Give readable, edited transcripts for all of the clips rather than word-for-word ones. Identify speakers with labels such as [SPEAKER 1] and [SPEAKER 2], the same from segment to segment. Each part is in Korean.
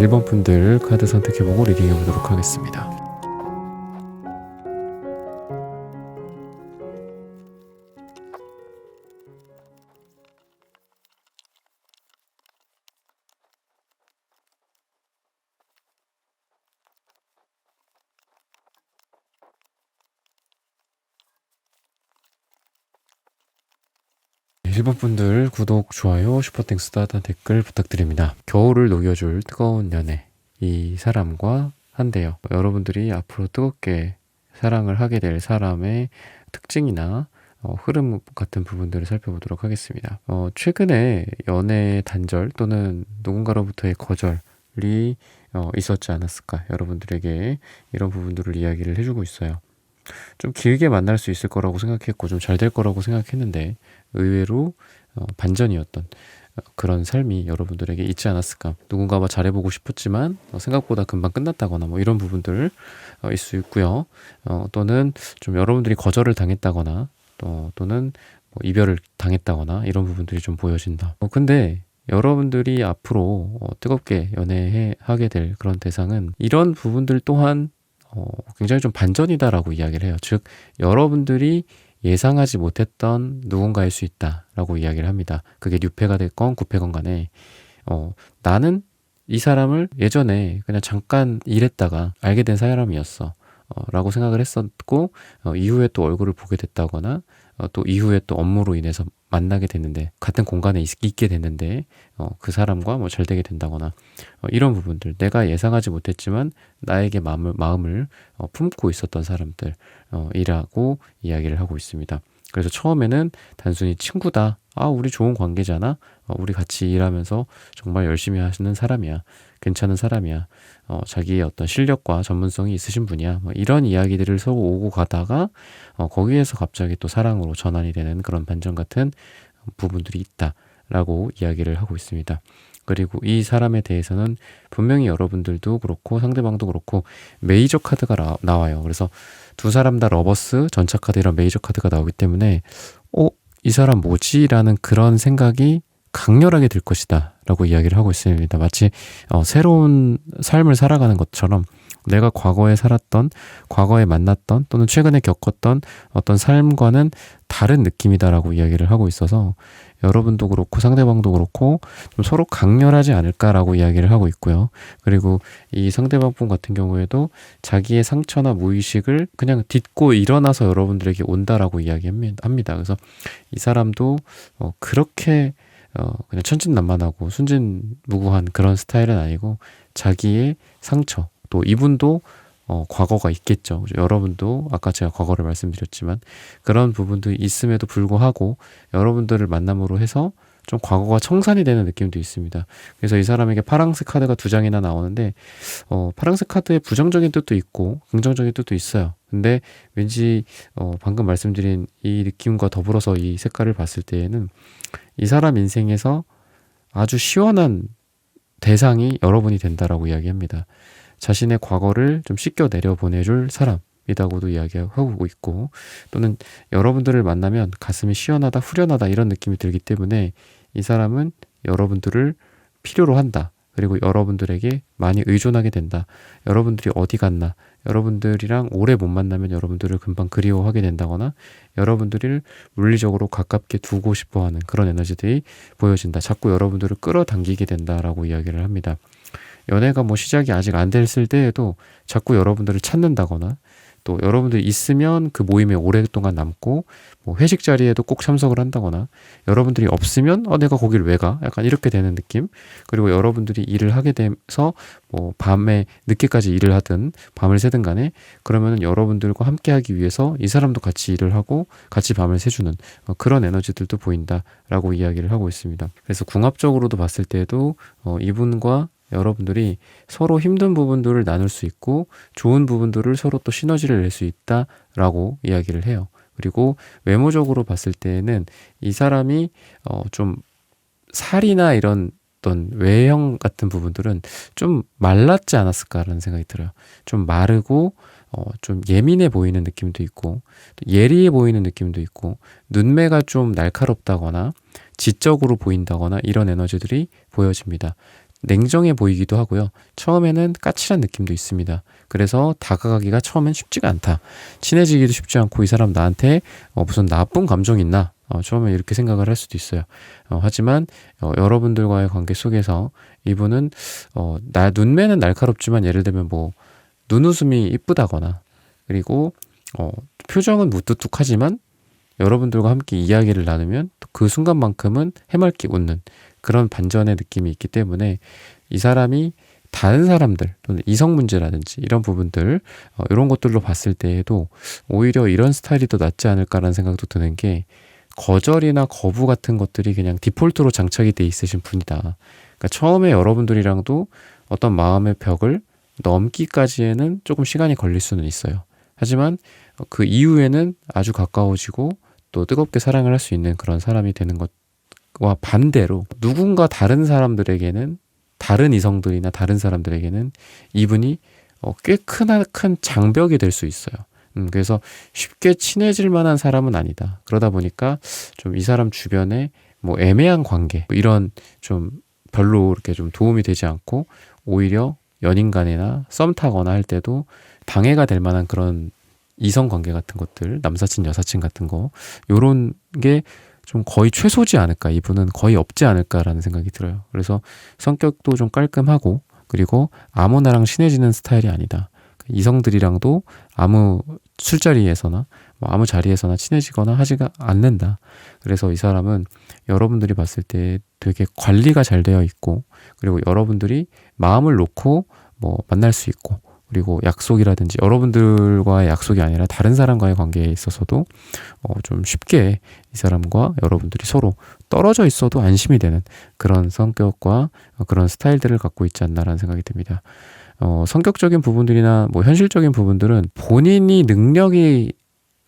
[SPEAKER 1] 1번 분들 카드 선택해보고 리딩해보도록 하겠습니다. 네, 1번 분들 구독, 좋아요, 슈퍼땡스 따뜻한 댓글 부탁드립니다. 겨울을 녹여줄 뜨거운 연애, 이 사람과 한대요. 여러분들이 앞으로 뜨겁게 사랑을 하게 될 사람의 특징이나 흐름 같은 부분들을 살펴보도록 하겠습니다. 최근에 연애 단절 또는 누군가로부터의 거절이 있었지 않았을까, 여러분들에게 이런 부분들을 이야기를 해주고 있어요. 좀 길게 만날 수 있을 거라고 생각했고 좀 잘 될 거라고 생각했는데 의외로 반전이었던 그런 삶이 여러분들에게 있지 않았을까. 누군가와 잘해보고 싶었지만 생각보다 금방 끝났다거나 뭐 이런 부분들 있을 수 있고요. 또는 좀 여러분들이 거절을 당했다거나 또는 뭐 이별을 당했다거나 이런 부분들이 좀 보여진다. 근데 여러분들이 앞으로 뜨겁게 연애하게 될 그런 대상은 이런 부분들 또한 굉장히 좀 반전이다라고 이야기를 해요. 즉 여러분들이 예상하지 못했던 누군가일 수 있다라고 이야기를 합니다. 그게 뉴페가 됐건 구페건 간에 나는 이 사람을 예전에 그냥 잠깐 일했다가 알게 된 사람이었어 라고 생각을 했었고 이후에 또 얼굴을 보게 됐다거나 또 이후에 또 업무로 인해서 만나게 됐는데 같은 공간에 있게 됐는데 그 사람과 뭐 잘 되게 된다거나 이런 부분들, 내가 예상하지 못했지만 나에게 마음을 품고 있었던 사람들 이라고 이야기를 하고 있습니다. 그래서 처음에는 단순히 친구다, 우리 좋은 관계잖아, 우리 같이 일하면서 정말 열심히 하시는 사람이야, 괜찮은 사람이야, 자기의 어떤 실력과 전문성이 있으신 분이야, 뭐 이런 이야기들을 서로 오고 가다가 거기에서 갑자기 또 사랑으로 전환이 되는 그런 반전 같은 부분들이 있다라고 이야기를 하고 있습니다. 그리고 이 사람에 대해서는 분명히 여러분들도 그렇고 상대방도 그렇고 메이저 카드가 나와요. 그래서 두 사람 다 러버스, 전차 카드, 이런 메이저 카드가 나오기 때문에 이 사람 뭐지? 라는 그런 생각이 강렬하게 들 것이다 라고 이야기를 하고 있습니다. 마치 새로운 삶을 살아가는 것처럼 내가 과거에 살았던, 과거에 만났던 또는 최근에 겪었던 어떤 삶과는 다른 느낌이다라고 이야기를 하고 있어서 여러분도 그렇고 상대방도 그렇고 좀 서로 강렬하지 않을까라고 이야기를 하고 있고요. 그리고 이 상대방분 같은 경우에도 자기의 상처나 무의식을 그냥 딛고 일어나서 여러분들에게 온다라고 이야기합니다. 그래서 이 사람도 그렇게 그냥 천진난만하고 순진무구한 그런 스타일은 아니고 자기의 상처, 또 이분도 과거가 있겠죠. 여러분도 아까 제가 과거를 말씀드렸지만 그런 부분도 있음에도 불구하고 여러분들을 만남으로 해서 좀 과거가 청산이 되는 느낌도 있습니다. 그래서 이 사람에게 파랑색 카드가 2장이나 나오는데 파랑색 카드에 부정적인 뜻도 있고 긍정적인 뜻도 있어요. 근데 왠지 방금 말씀드린 이 느낌과 더불어서 이 색깔을 봤을 때에는 이 사람 인생에서 아주 시원한 대상이 여러분이 된다라고 이야기합니다. 자신의 과거를 좀 씻겨 내려보내줄 사람이라고도 이야기하고 있고, 또는 여러분들을 만나면 가슴이 시원하다, 후련하다 이런 느낌이 들기 때문에 이 사람은 여러분들을 필요로 한다. 그리고 여러분들에게 많이 의존하게 된다. 여러분들이 어디 갔나, 여러분들이랑 오래 못 만나면 여러분들을 금방 그리워하게 된다거나 여러분들을 물리적으로 가깝게 두고 싶어하는 그런 에너지들이 보여진다. 자꾸 여러분들을 끌어당기게 된다라고 이야기를 합니다. 연애가 뭐 시작이 아직 안 됐을 때에도 자꾸 여러분들을 찾는다거나 또 여러분들이 있으면 그 모임에 오랫동안 남고 뭐 회식 자리에도 꼭 참석을 한다거나 여러분들이 없으면 내가 거길 왜 가? 약간 이렇게 되는 느낌. 그리고 여러분들이 일을 하게 돼서 뭐 밤에 늦게까지 일을 하든 밤을 새든 간에 그러면은 여러분들과 함께 하기 위해서 이 사람도 같이 일을 하고 같이 밤을 새주는 그런 에너지들도 보인다라고 이야기를 하고 있습니다. 그래서 궁합적으로도 봤을 때도 이분과 여러분들이 서로 힘든 부분들을 나눌 수 있고 좋은 부분들을 서로 또 시너지를 낼 수 있다라고 이야기를 해요. 그리고 외모적으로 봤을 때는 이 사람이 좀 살이나 이런 어떤 외형 같은 부분들은 좀 말랐지 않았을까라는 생각이 들어요. 좀 마르고 좀 예민해 보이는 느낌도 있고 예리해 보이는 느낌도 있고 눈매가 좀 날카롭다거나 지적으로 보인다거나 이런 에너지들이 보여집니다. 냉정해 보이기도 하고요. 처음에는 까칠한 느낌도 있습니다. 그래서 다가가기가 처음엔 쉽지가 않다. 친해지기도 쉽지 않고 이 사람 나한테 무슨 나쁜 감정이 있나? 처음에 이렇게 생각을 할 수도 있어요. 하지만 여러분들과의 관계 속에서 이분은 눈매는 날카롭지만 예를 들면 뭐 눈웃음이 이쁘다거나 그리고 표정은 무뚝뚝하지만 여러분들과 함께 이야기를 나누면 그 순간만큼은 해맑게 웃는 그런 반전의 느낌이 있기 때문에 이 사람이 다른 사람들 또는 이성 문제라든지 이런 부분들 이런 것들로 봤을 때에도 오히려 이런 스타일이 더 낫지 않을까라는 생각도 드는 게 거절이나 거부 같은 것들이 그냥 디폴트로 장착이 돼 있으신 분이다. 그러니까 처음에 여러분들이랑도 어떤 마음의 벽을 넘기까지에는 조금 시간이 걸릴 수는 있어요. 하지만 그 이후에는 아주 가까워지고 또 뜨겁게 사랑을 할 수 있는 그런 사람이 되는 것과 반대로 누군가 다른 사람들에게는 다른 이성들이나 다른 사람들에게는 이분이 꽤 큰 장벽이 될 수 있어요. 그래서 쉽게 친해질 만한 사람은 아니다. 그러다 보니까 좀 이 사람 주변에 뭐 애매한 관계 이런 좀 별로 이렇게 좀 도움이 되지 않고 오히려 연인 간이나 썸 타거나 할 때도 방해가 될 만한 그런 이성 관계 같은 것들, 남사친, 여사친 같은 거 요런 게 좀 거의 최소지 않을까, 이분은 거의 없지 않을까라는 생각이 들어요. 그래서 성격도 좀 깔끔하고 그리고 아무나랑 친해지는 스타일이 아니다. 이성들이랑도 아무 술자리에서나 뭐 아무 자리에서나 친해지거나 하지가 않는다. 그래서 이 사람은 여러분들이 봤을 때 되게 관리가 잘 되어 있고 그리고 여러분들이 마음을 놓고 뭐 만날 수 있고 그리고 약속이라든지 여러분들과의 약속이 아니라 다른 사람과의 관계에 있어서도 좀 쉽게 이 사람과 여러분들이 서로 떨어져 있어도 안심이 되는 그런 성격과 그런 스타일들을 갖고 있지 않나라는 생각이 듭니다. 성격적인 부분들이나 뭐 현실적인 부분들은 본인이 능력이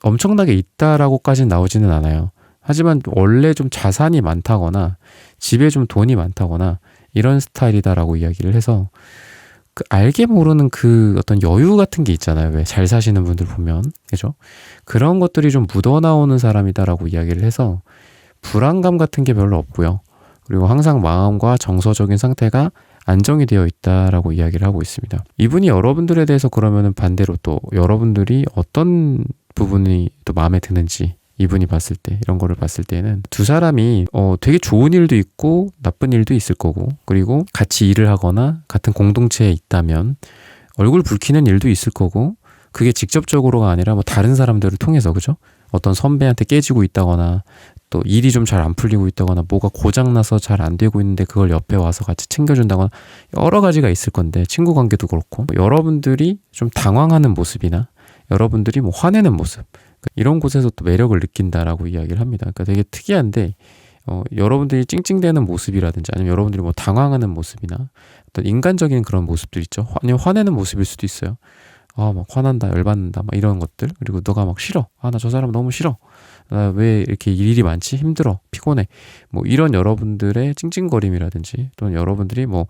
[SPEAKER 1] 엄청나게 있다라고까지는 나오지는 않아요. 하지만 원래 좀 자산이 많다거나 집에 좀 돈이 많다거나 이런 스타일이다라고 이야기를 해서 그 알게 모르는 그 어떤 여유 같은 게 있잖아요. 왜 잘 사시는 분들 보면 그죠? 그런 것들이 좀 묻어나오는 사람이다라고 이야기를 해서 불안감 같은 게 별로 없고요. 그리고 항상 마음과 정서적인 상태가 안정이 되어 있다라고 이야기를 하고 있습니다. 이분이 여러분들에 대해서 그러면은 반대로 또 여러분들이 어떤 부분이 또 마음에 드는지 이분이 봤을 때 이런 거를 봤을 때는 두 사람이 되게 좋은 일도 있고 나쁜 일도 있을 거고 그리고 같이 일을 하거나 같은 공동체에 있다면 얼굴 붉히는 일도 있을 거고 그게 직접적으로가 아니라 뭐 다른 사람들을 통해서 그죠? 어떤 선배한테 깨지고 있다거나 또 일이 좀 잘 안 풀리고 있다거나 뭐가 고장나서 잘 안 되고 있는데 그걸 옆에 와서 같이 챙겨준다거나 여러 가지가 있을 건데 친구 관계도 그렇고 여러분들이 좀 당황하는 모습이나 여러분들이 뭐 화내는 모습 이런 곳에서 또 매력을 느낀다라고 이야기를 합니다. 그러니까 되게 특이한데 여러분들이 찡찡대는 모습이라든지 아니면 여러분들이 뭐 당황하는 모습이나 어떤 인간적인 그런 모습들 있죠. 아니면 화내는 모습일 수도 있어요. 막 화난다, 열받는다, 막 이런 것들. 그리고 너가 막 싫어. 나 저 사람 너무 싫어. 나 왜 이렇게 일이 많지? 힘들어. 피곤해. 뭐 이런 여러분들의 찡찡거림이라든지 또는 여러분들이 뭐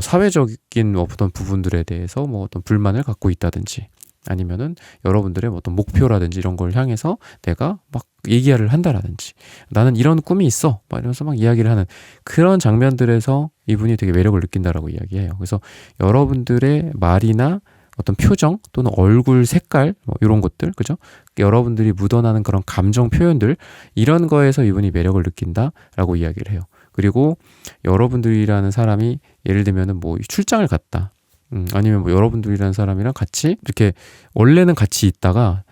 [SPEAKER 1] 사회적인 어떤 부분들에 대해서 뭐 어떤 불만을 갖고 있다든지 아니면은 여러분들의 어떤 목표라든지 이런 걸 향해서 내가 막 얘기를 한다라든지 나는 이런 꿈이 있어 막 이러면서 막 이야기를 하는 그런 장면들에서 이분이 되게 매력을 느낀다라고 이야기해요. 그래서 여러분들의 말이나 어떤 표정 또는 얼굴 색깔 뭐 이런 것들 그죠? 여러분들이 묻어나는 그런 감정 표현들 이런 거에서 이분이 매력을 느낀다라고 이야기를 해요. 그리고 여러분들이라는 사람이 예를 들면은 뭐 출장을 갔다. 아니면 뭐 여러분들이라는 사람이랑 같이 이렇게 원래는 같이 있다가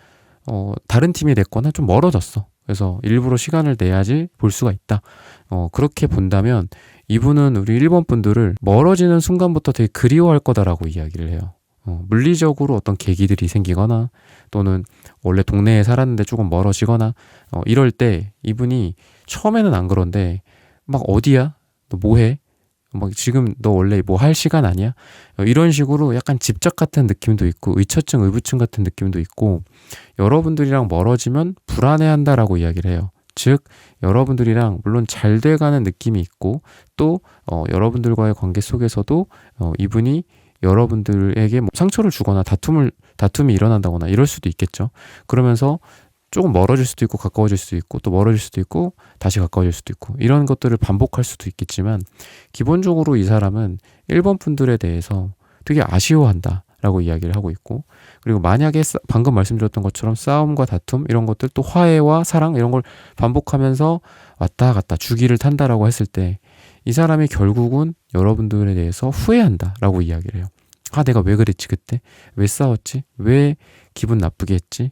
[SPEAKER 1] 다른 팀이 됐거나 좀 멀어졌어. 그래서 일부러 시간을 내야지 볼 수가 있다. 그렇게 본다면 이분은 우리 1번 분들을 멀어지는 순간부터 되게 그리워할 거다라고 이야기를 해요. 물리적으로 어떤 계기들이 생기거나 또는 원래 동네에 살았는데 조금 멀어지거나 이럴 때 이분이 처음에는 안 그런데 막 어디야? 너 뭐해? 막 지금 너 원래 뭐 할 시간 아니야? 이런 식으로 약간 집착 같은 느낌도 있고 의처증, 의부증 같은 느낌도 있고 여러분들이랑 멀어지면 불안해한다라고 이야기를 해요. 즉 여러분들이랑 물론 잘 돼가는 느낌이 있고 또 여러분들과의 관계 속에서도 이분이 여러분들에게 뭐 상처를 주거나 다툼이 일어난다거나 이럴 수도 있겠죠. 그러면서 조금 멀어질 수도 있고 가까워질 수도 있고 또 멀어질 수도 있고 다시 가까워질 수도 있고 이런 것들을 반복할 수도 있겠지만 기본적으로 이 사람은 1번 분들에 대해서 되게 아쉬워한다 라고 이야기를 하고 있고 그리고 만약에 방금 말씀드렸던 것처럼 싸움과 다툼 이런 것들 또 화해와 사랑 이런 걸 반복하면서 왔다 갔다 주기를 탄다라고 했을 때 이 사람이 결국은 여러분들에 대해서 후회한다 라고 이야기를 해요. 아, 내가 왜 그랬지 그때? 왜 싸웠지? 왜 기분 나쁘게 했지?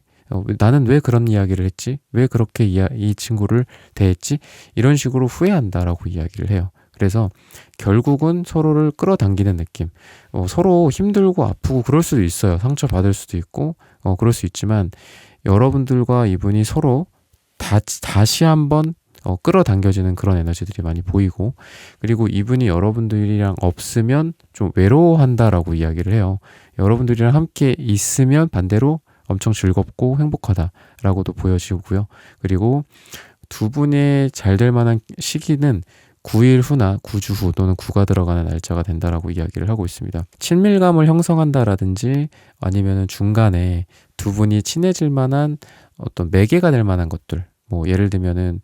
[SPEAKER 1] 나는 왜 그런 이야기를 했지? 왜 그렇게 이 친구를 대했지? 이런 식으로 후회한다라고 이야기를 해요. 그래서 결국은 서로를 끌어당기는 느낌. 서로 힘들고 아프고 그럴 수도 있어요. 상처받을 수도 있고, 그럴 수 있지만 여러분들과 이분이 서로 다시 한번 끌어당겨지는 그런 에너지들이 많이 보이고 그리고 이분이 여러분들이랑 없으면 좀 외로워한다라고 이야기를 해요. 여러분들이랑 함께 있으면 반대로 엄청 즐겁고 행복하다라고도 보여지고요. 그리고 두 분의 잘 될 만한 시기는 9일 후나 9주 후 또는 9가 들어가는 날짜가 된다라고 이야기를 하고 있습니다. 친밀감을 형성한다라든지 아니면 중간에 두 분이 친해질 만한 어떤 매개가 될 만한 것들 뭐 예를 들면은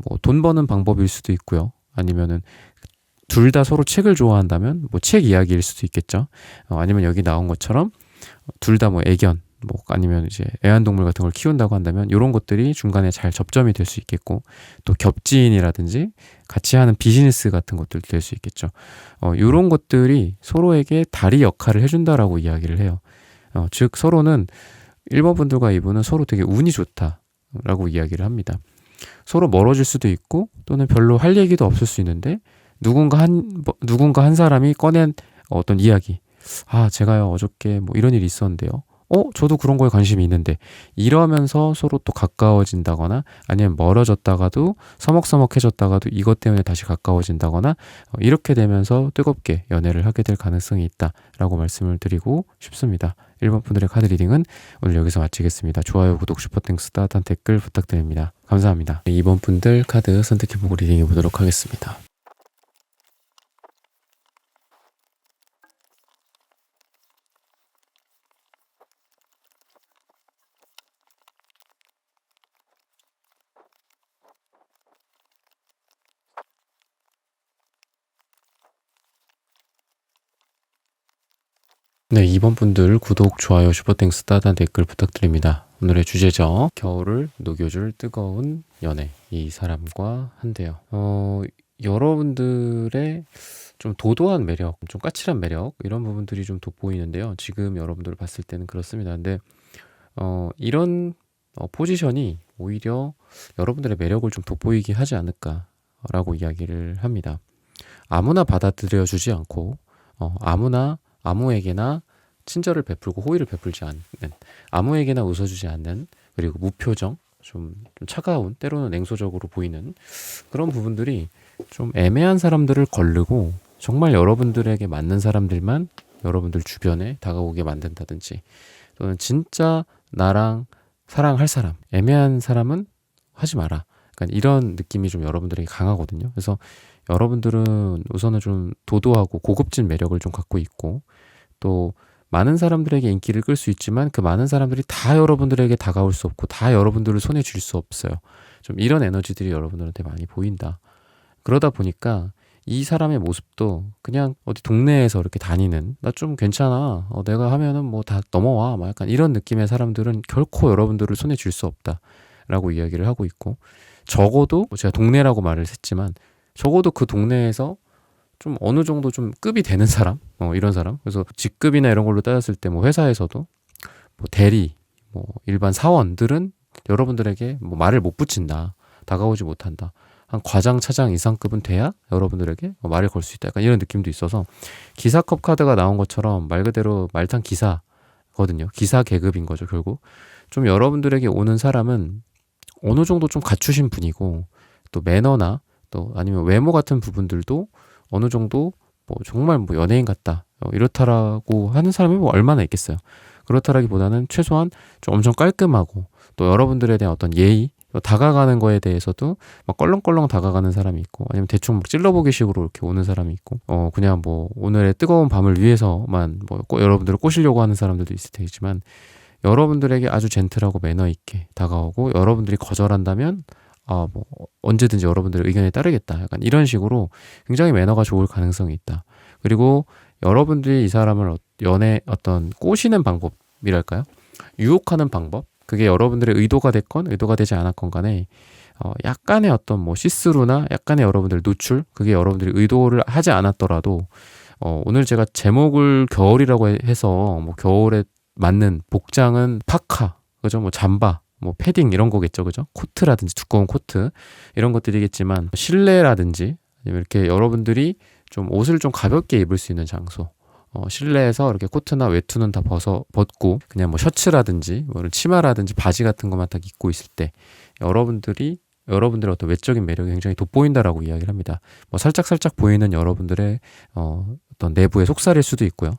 [SPEAKER 1] 뭐 돈 버는 방법일 수도 있고요. 아니면은 둘 다 서로 책을 좋아한다면 뭐 책 이야기일 수도 있겠죠. 아니면 여기 나온 것처럼 둘 다 뭐 애견 뭐 아니면 이제 애완동물 같은 걸 키운다고 한다면 이런 것들이 중간에 잘 접점이 될 수 있겠고 또 겹지인이라든지 같이 하는 비즈니스 같은 것들도 될 수 있겠죠. 이런 것들이 서로에게 다리 역할을 해준다라고 이야기를 해요. 즉 서로는 1번 분들과 이분은 서로 되게 운이 좋다라고 이야기를 합니다. 서로 멀어질 수도 있고 또는 별로 할 얘기도 없을 수 있는데 누군가 한 사람이 꺼낸 어떤 이야기 아 제가요 어저께 뭐 이런 일이 있었는데요 저도 그런 거에 관심이 있는데 이러면서 서로 또 가까워진다거나 아니면 멀어졌다가도 서먹서먹해졌다가도 이것 때문에 다시 가까워진다거나 이렇게 되면서 뜨겁게 연애를 하게 될 가능성이 있다라고 말씀을 드리고 싶습니다. 1번 분들의 카드 리딩은 오늘 여기서 마치겠습니다. 좋아요, 구독, 슈퍼땡스, 따뜻한 댓글 부탁드립니다. 감사합니다. 2번 분들 카드 선택해보고 리딩해 보도록 하겠습니다. 네, 2번 분들 구독, 좋아요, 슈퍼땡스, 따뜻한 댓글 부탁드립니다. 오늘의 주제죠. 겨울을 녹여줄 뜨거운 연애. 이 사람과 한대요. 여러분들의 좀 도도한 매력, 좀 까칠한 매력 이런 부분들이 좀 돋보이는데요. 지금 여러분들 봤을 때는 그렇습니다. 근데 이런 포지션이 오히려 여러분들의 매력을 좀 돋보이게 하지 않을까라고 이야기를 합니다. 아무나 받아들여 주지 않고 아무에게나 친절을 베풀고 호의를 베풀지 않는 아무에게나 웃어주지 않는 그리고 무표정 좀 차가운 때로는 냉소적으로 보이는 그런 부분들이 좀 애매한 사람들을 거르고 정말 여러분들에게 맞는 사람들만 여러분들 주변에 다가오게 만든다든지 또는 진짜 나랑 사랑할 사람 애매한 사람은 하지 마라. 그러니까 이런 느낌이 좀 여러분들에게 강하거든요. 그래서 여러분들은 우선은 좀 도도하고 고급진 매력을 좀 갖고 있고 또 많은 사람들에게 인기를 끌 수 있지만 그 많은 사람들이 다 여러분들에게 다가올 수 없고 다 여러분들을 손에 쥘 수 없어요. 좀 이런 에너지들이 여러분들한테 많이 보인다. 그러다 보니까 이 사람의 모습도 그냥 어디 동네에서 이렇게 다니는 나 좀 괜찮아. 내가 하면은 뭐 다 넘어와. 막 약간 이런 느낌의 사람들은 결코 여러분들을 손에 쥘 수 없다라고 이야기를 하고 있고 적어도 제가 동네라고 말을 했지만 적어도 그 동네에서 좀 어느 정도 좀 급이 되는 사람, 이런 사람. 그래서 직급이나 이런 걸로 따졌을 때 뭐 회사에서도 뭐 대리, 뭐 일반 사원들은 여러분들에게 뭐 말을 못 붙인다, 다가오지 못한다. 한 과장, 차장 이상급은 돼야 여러분들에게 말을 걸 수 있다. 약간 이런 느낌도 있어서 기사컵 카드가 나온 것처럼 말 그대로 말탄 기사거든요. 기사 계급인 거죠, 결국. 좀 여러분들에게 오는 사람은 어느 정도 좀 갖추신 분이고 또 매너나 또 아니면 외모 같은 부분들도 어느 정도 뭐 정말 뭐 연예인 같다 이렇다라고 하는 사람이 뭐 얼마나 있겠어요. 그렇다라기보다는 최소한 좀 엄청 깔끔하고 또 여러분들에 대한 어떤 예의 다가가는 거에 대해서도 막 껄렁껄렁 다가가는 사람이 있고 아니면 대충 막 찔러보기 식으로 이렇게 오는 사람이 있고 그냥 뭐 오늘의 뜨거운 밤을 위해서만 뭐 여러분들을 꼬시려고 하는 사람들도 있을 테지만 여러분들에게 아주 젠틀하고 매너 있게 다가오고 여러분들이 거절한다면 뭐 언제든지 여러분들의 의견에 따르겠다. 약간 이런 식으로 굉장히 매너가 좋을 가능성이 있다. 그리고 여러분들이 이 사람을 어떤 꼬시는 방법이랄까요? 유혹하는 방법? 그게 여러분들의 의도가 됐건 의도가 되지 않았건 간에 약간의 어떤 뭐 시스루나 약간의 여러분들의 노출, 그게 여러분들이 의도를 하지 않았더라도 오늘 제가 제목을 겨울이라고 해서 뭐 겨울에 맞는 복장은 파카, 그죠? 뭐 잠바, 뭐 패딩 이런 거겠죠, 그죠? 코트라든지 두꺼운 코트 이런 것들이겠지만 실내라든지 아니면 이렇게 여러분들이 좀 옷을 좀 가볍게 입을 수 있는 장소, 실내에서 이렇게 코트나 외투는 다 벗고 그냥 뭐 셔츠라든지 뭐 치마라든지 바지 같은 것만 딱 입고 있을 때 여러분들의 어떤 외적인 매력이 굉장히 돋보인다라고 이야기를 합니다. 뭐 살짝 보이는 여러분들의 어떤 내부의 속살일 수도 있고요.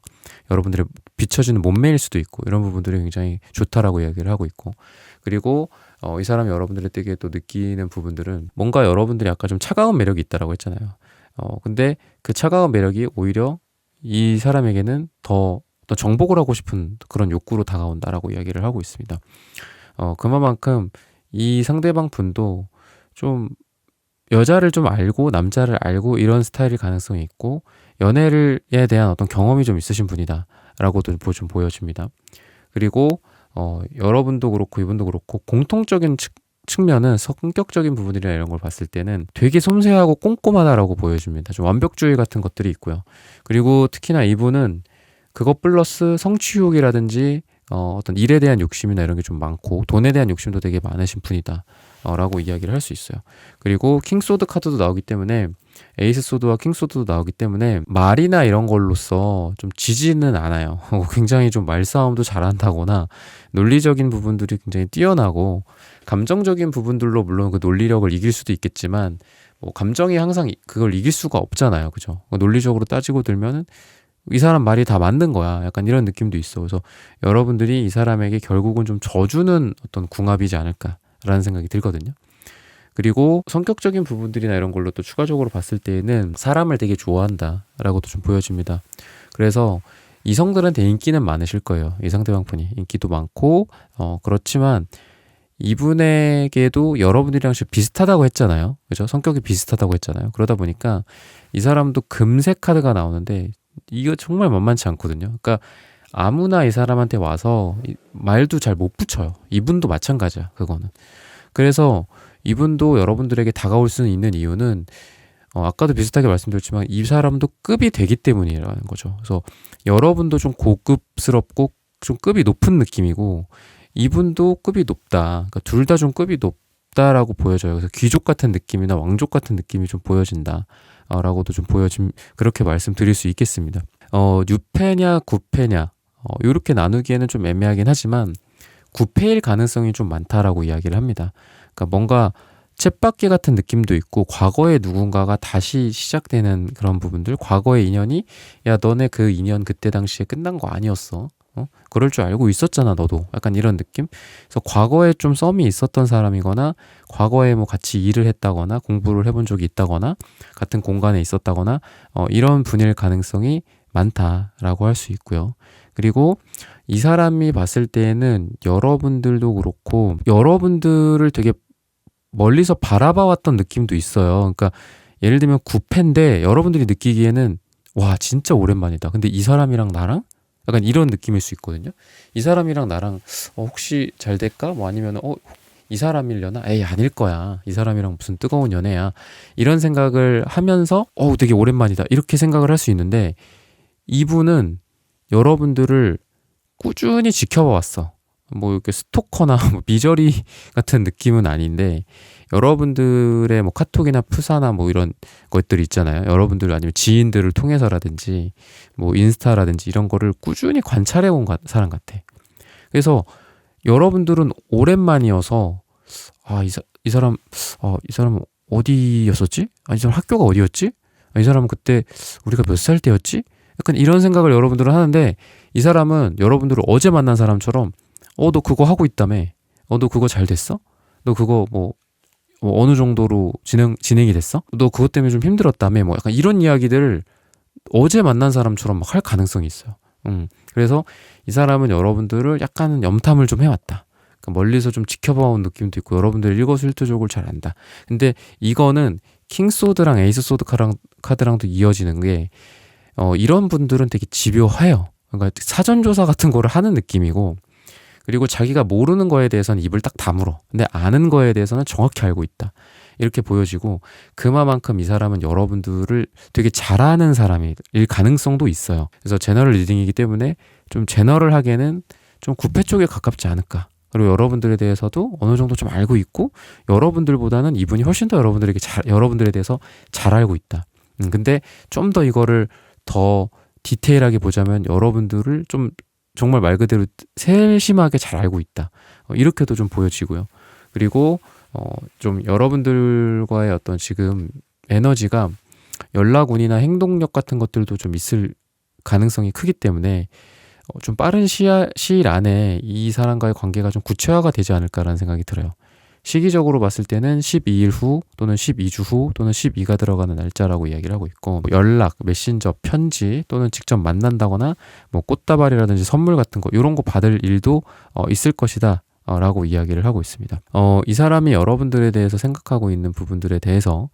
[SPEAKER 1] 여러분들의 비춰지는 몸매일 수도 있고 이런 부분들이 굉장히 좋다라고 이야기를 하고 있고, 그리고 이 사람이 여러분들에게 또 느끼는 부분들은 뭔가 여러분들이 아까 좀 차가운 매력이 있다라고 했잖아요. 근데 그 차가운 매력이 오히려 이 사람에게는 더 정복을 하고 싶은 그런 욕구로 다가온다라고 이야기를 하고 있습니다. 그만큼 이 상대방 분도 좀 여자를 좀 알고 남자를 알고 이런 스타일일 가능성이 있고 연애에 대한 어떤 경험이 좀 있으신 분이다라고도 좀 보여집니다. 그리고 여러분도 그렇고 이분도 그렇고 공통적인 측면은 성격적인 부분이나 이런 걸 봤을 때는 되게 섬세하고 꼼꼼하다라고 보여집니다. 좀 완벽주의 같은 것들이 있고요. 그리고 특히나 이분은 그것 플러스 성취욕이라든지 어떤 일에 대한 욕심이나 이런 게 좀 많고 돈에 대한 욕심도 되게 많으신 분이다 라고 이야기를 할 수 있어요. 그리고 킹소드 카드도 나오기 때문에 에이스 소드와 킹소드도 나오기 때문에 말이나 이런 걸로써 좀 지지는 않아요. 굉장히 좀 말싸움도 잘한다거나 논리적인 부분들이 굉장히 뛰어나고 감정적인 부분들로 물론 그 논리력을 이길 수도 있겠지만 뭐 감정이 항상 그걸 이길 수가 없잖아요. 그죠? 논리적으로 따지고 들면은 이 사람 말이 다 맞는 거야. 약간 이런 느낌도 있어. 그래서 여러분들이 이 사람에게 결국은 좀 져주는 어떤 궁합이지 않을까라는 생각이 들거든요. 그리고 성격적인 부분들이나 이런 걸로 또 추가적으로 봤을 때에는 사람을 되게 좋아한다라고도 좀 보여집니다. 그래서 이성들한테 인기는 많으실 거예요. 이 상대방 분이 인기도 많고 그렇지만 이분에게도 여러분들이랑 좀 비슷하다고 했잖아요. 그죠? 성격이 비슷하다고 했잖아요. 그러다 보니까 이 사람도 금색 카드가 나오는데 이거 정말 만만치 않거든요. 그러니까 아무나 이 사람한테 와서 말도 잘 못 붙여요. 이분도 마찬가지야, 그거는. 그래서 이분도 여러분들에게 다가올 수 있는 이유는 아까도 비슷하게 말씀드렸지만 이 사람도 급이 되기 때문이라는 거죠. 그래서 여러분도 좀 고급스럽고 좀 급이 높은 느낌이고 이분도 급이 높다. 그러니까 둘 다 좀 급이 높다라고 보여져요. 그래서 귀족 같은 느낌이나 왕족 같은 느낌이 좀 보여진다. 라고도 좀 그렇게 말씀드릴 수 있겠습니다. 유패냐 구패냐 이렇게 나누기에는 좀 애매하긴 하지만 구패일 가능성이 좀 많다라고 이야기를 합니다. 그러니까 뭔가 쳇바퀴 같은 느낌도 있고 과거에 누군가가 다시 시작되는 그런 부분들, 과거의 인연이 야 너네 그 인연 그때 당시에 끝난 거 아니었어. 그럴 줄 알고 있었잖아 너도. 약간 이런 느낌. 그래서 과거에 좀 썸이 있었던 사람이거나 과거에 뭐 같이 일을 했다거나 공부를 해본 적이 있다거나 같은 공간에 있었다거나 이런 분일 가능성이 많다라고 할 수 있고요. 그리고 이 사람이 봤을 때에는 여러분들도 그렇고 여러분들을 되게 멀리서 바라봐왔던 느낌도 있어요. 그러니까 예를 들면 9패인데 여러분들이 느끼기에는 와 진짜 오랜만이다. 근데 이 사람이랑 나랑 약간 이런 느낌일 수 있거든요. 이 사람이랑 나랑 혹시 잘 될까? 뭐 아니면 이 사람이려나? 에이 아닐 거야. 이 사람이랑 무슨 뜨거운 연애야. 이런 생각을 하면서 되게 오랜만이다. 이렇게 생각을 할 수 있는데 이분은 여러분들을 꾸준히 지켜봐 왔어. 뭐 이렇게 스토커나 뭐 미저리 같은 느낌은 아닌데 여러분들의 뭐 카톡이나 푸사나 뭐 이런 것들이 있잖아요. 여러분들 아니면 지인들을 통해서라든지 뭐 인스타라든지 이런 거를 꾸준히 관찰해 온 사람 같아. 그래서 여러분들은 오랜만이어서 이 사람 어디였었지? 이 사람 학교가 어디였지? 이 사람은 그때 우리가 몇 살 때였지? 약간 이런 생각을 여러분들은 하는데 이 사람은 여러분들을 어제 만난 사람처럼 너 그거 하고 있다며? 너 그거 잘 됐어? 너 그거 뭐 어느 정도로 진행이 됐어? 너 그것 때문에 좀 힘들었다며? 뭐 약간 이런 이야기들을 어제 만난 사람처럼 막 할 가능성이 있어요. 그래서 이 사람은 여러분들을 약간은 염탐을 좀 해왔다. 그러니까 멀리서 좀 지켜봐온 느낌도 있고 여러분들의 일거수일투족을 잘 안다. 근데 이거는 킹소드랑 에이스소드 카드랑도 이어지는 게 이런 분들은 되게 집요해요. 그러니까 사전조사 같은 거를 하는 느낌이고, 그리고 자기가 모르는 거에 대해서는 입을 딱 다물어. 근데 아는 거에 대해서는 정확히 알고 있다. 이렇게 보여지고, 그만큼 이 사람은 여러분들을 되게 잘하는 사람일 가능성도 있어요. 그래서 제너럴 리딩이기 때문에 좀 제너럴하게는 좀 구패 쪽에 가깝지 않을까. 그리고 여러분들에 대해서도 어느 정도 좀 알고 있고, 여러분들보다는 이분이 훨씬 더 여러분들에 대해서 잘 알고 있다. 근데 좀 더 이거를 더 디테일하게 보자면 여러분들을 좀 정말 말 그대로 세심하게 잘 알고 있다. 이렇게도 좀 보여지고요. 그리고 좀 여러분들과의 어떤 지금 에너지가 연락운이나 행동력 같은 것들도 좀 있을 가능성이 크기 때문에 좀 빠른 시일 안에 이 사람과의 관계가 좀 구체화가 되지 않을까라는 생각이 들어요. 시기적으로 봤을 때는 12일 후 또는 12주 후 또는 12가 들어가는 날짜라고 이야기를 하고 있고, 연락, 메신저, 편지 또는 직접 만난다거나 뭐 꽃다발이라든지 선물 같은 거 이런 거 받을 일도 있을 것이다 라고 이야기를 하고 있습니다. 이 사람이 여러분들에 대해서 생각하고 있는 부분들에 대해서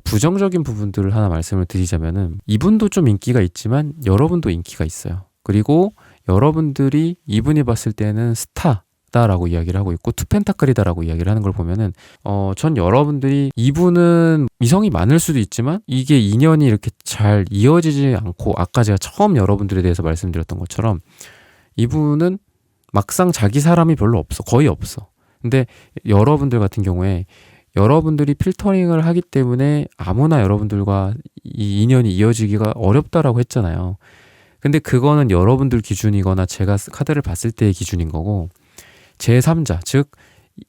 [SPEAKER 1] 부정적인 부분들을 하나 말씀을 드리자면은, 이분도 좀 인기가 있지만 여러분도 인기가 있어요. 그리고 여러분들이 이분이 봤을 때는 스타다라고 이야기를 하고 있고 투펜타클이다라고 이야기를 하는 걸 보면은 전 여러분들이 이분은 이성이 많을 수도 있지만 이게 인연이 이렇게 잘 이어지지 않고, 아까 제가 처음 여러분들에 대해서 말씀드렸던 것처럼 이분은 막상 자기 사람이 별로 없어. 거의 없어. 근데 여러분들 같은 경우에 여러분들이 필터링을 하기 때문에 아무나 여러분들과 이 인연이 이어지기가 어렵다라고 했잖아요. 근데 그거는 여러분들 기준이거나 제가 카드를 봤을 때의 기준인 거고, 제3자, 즉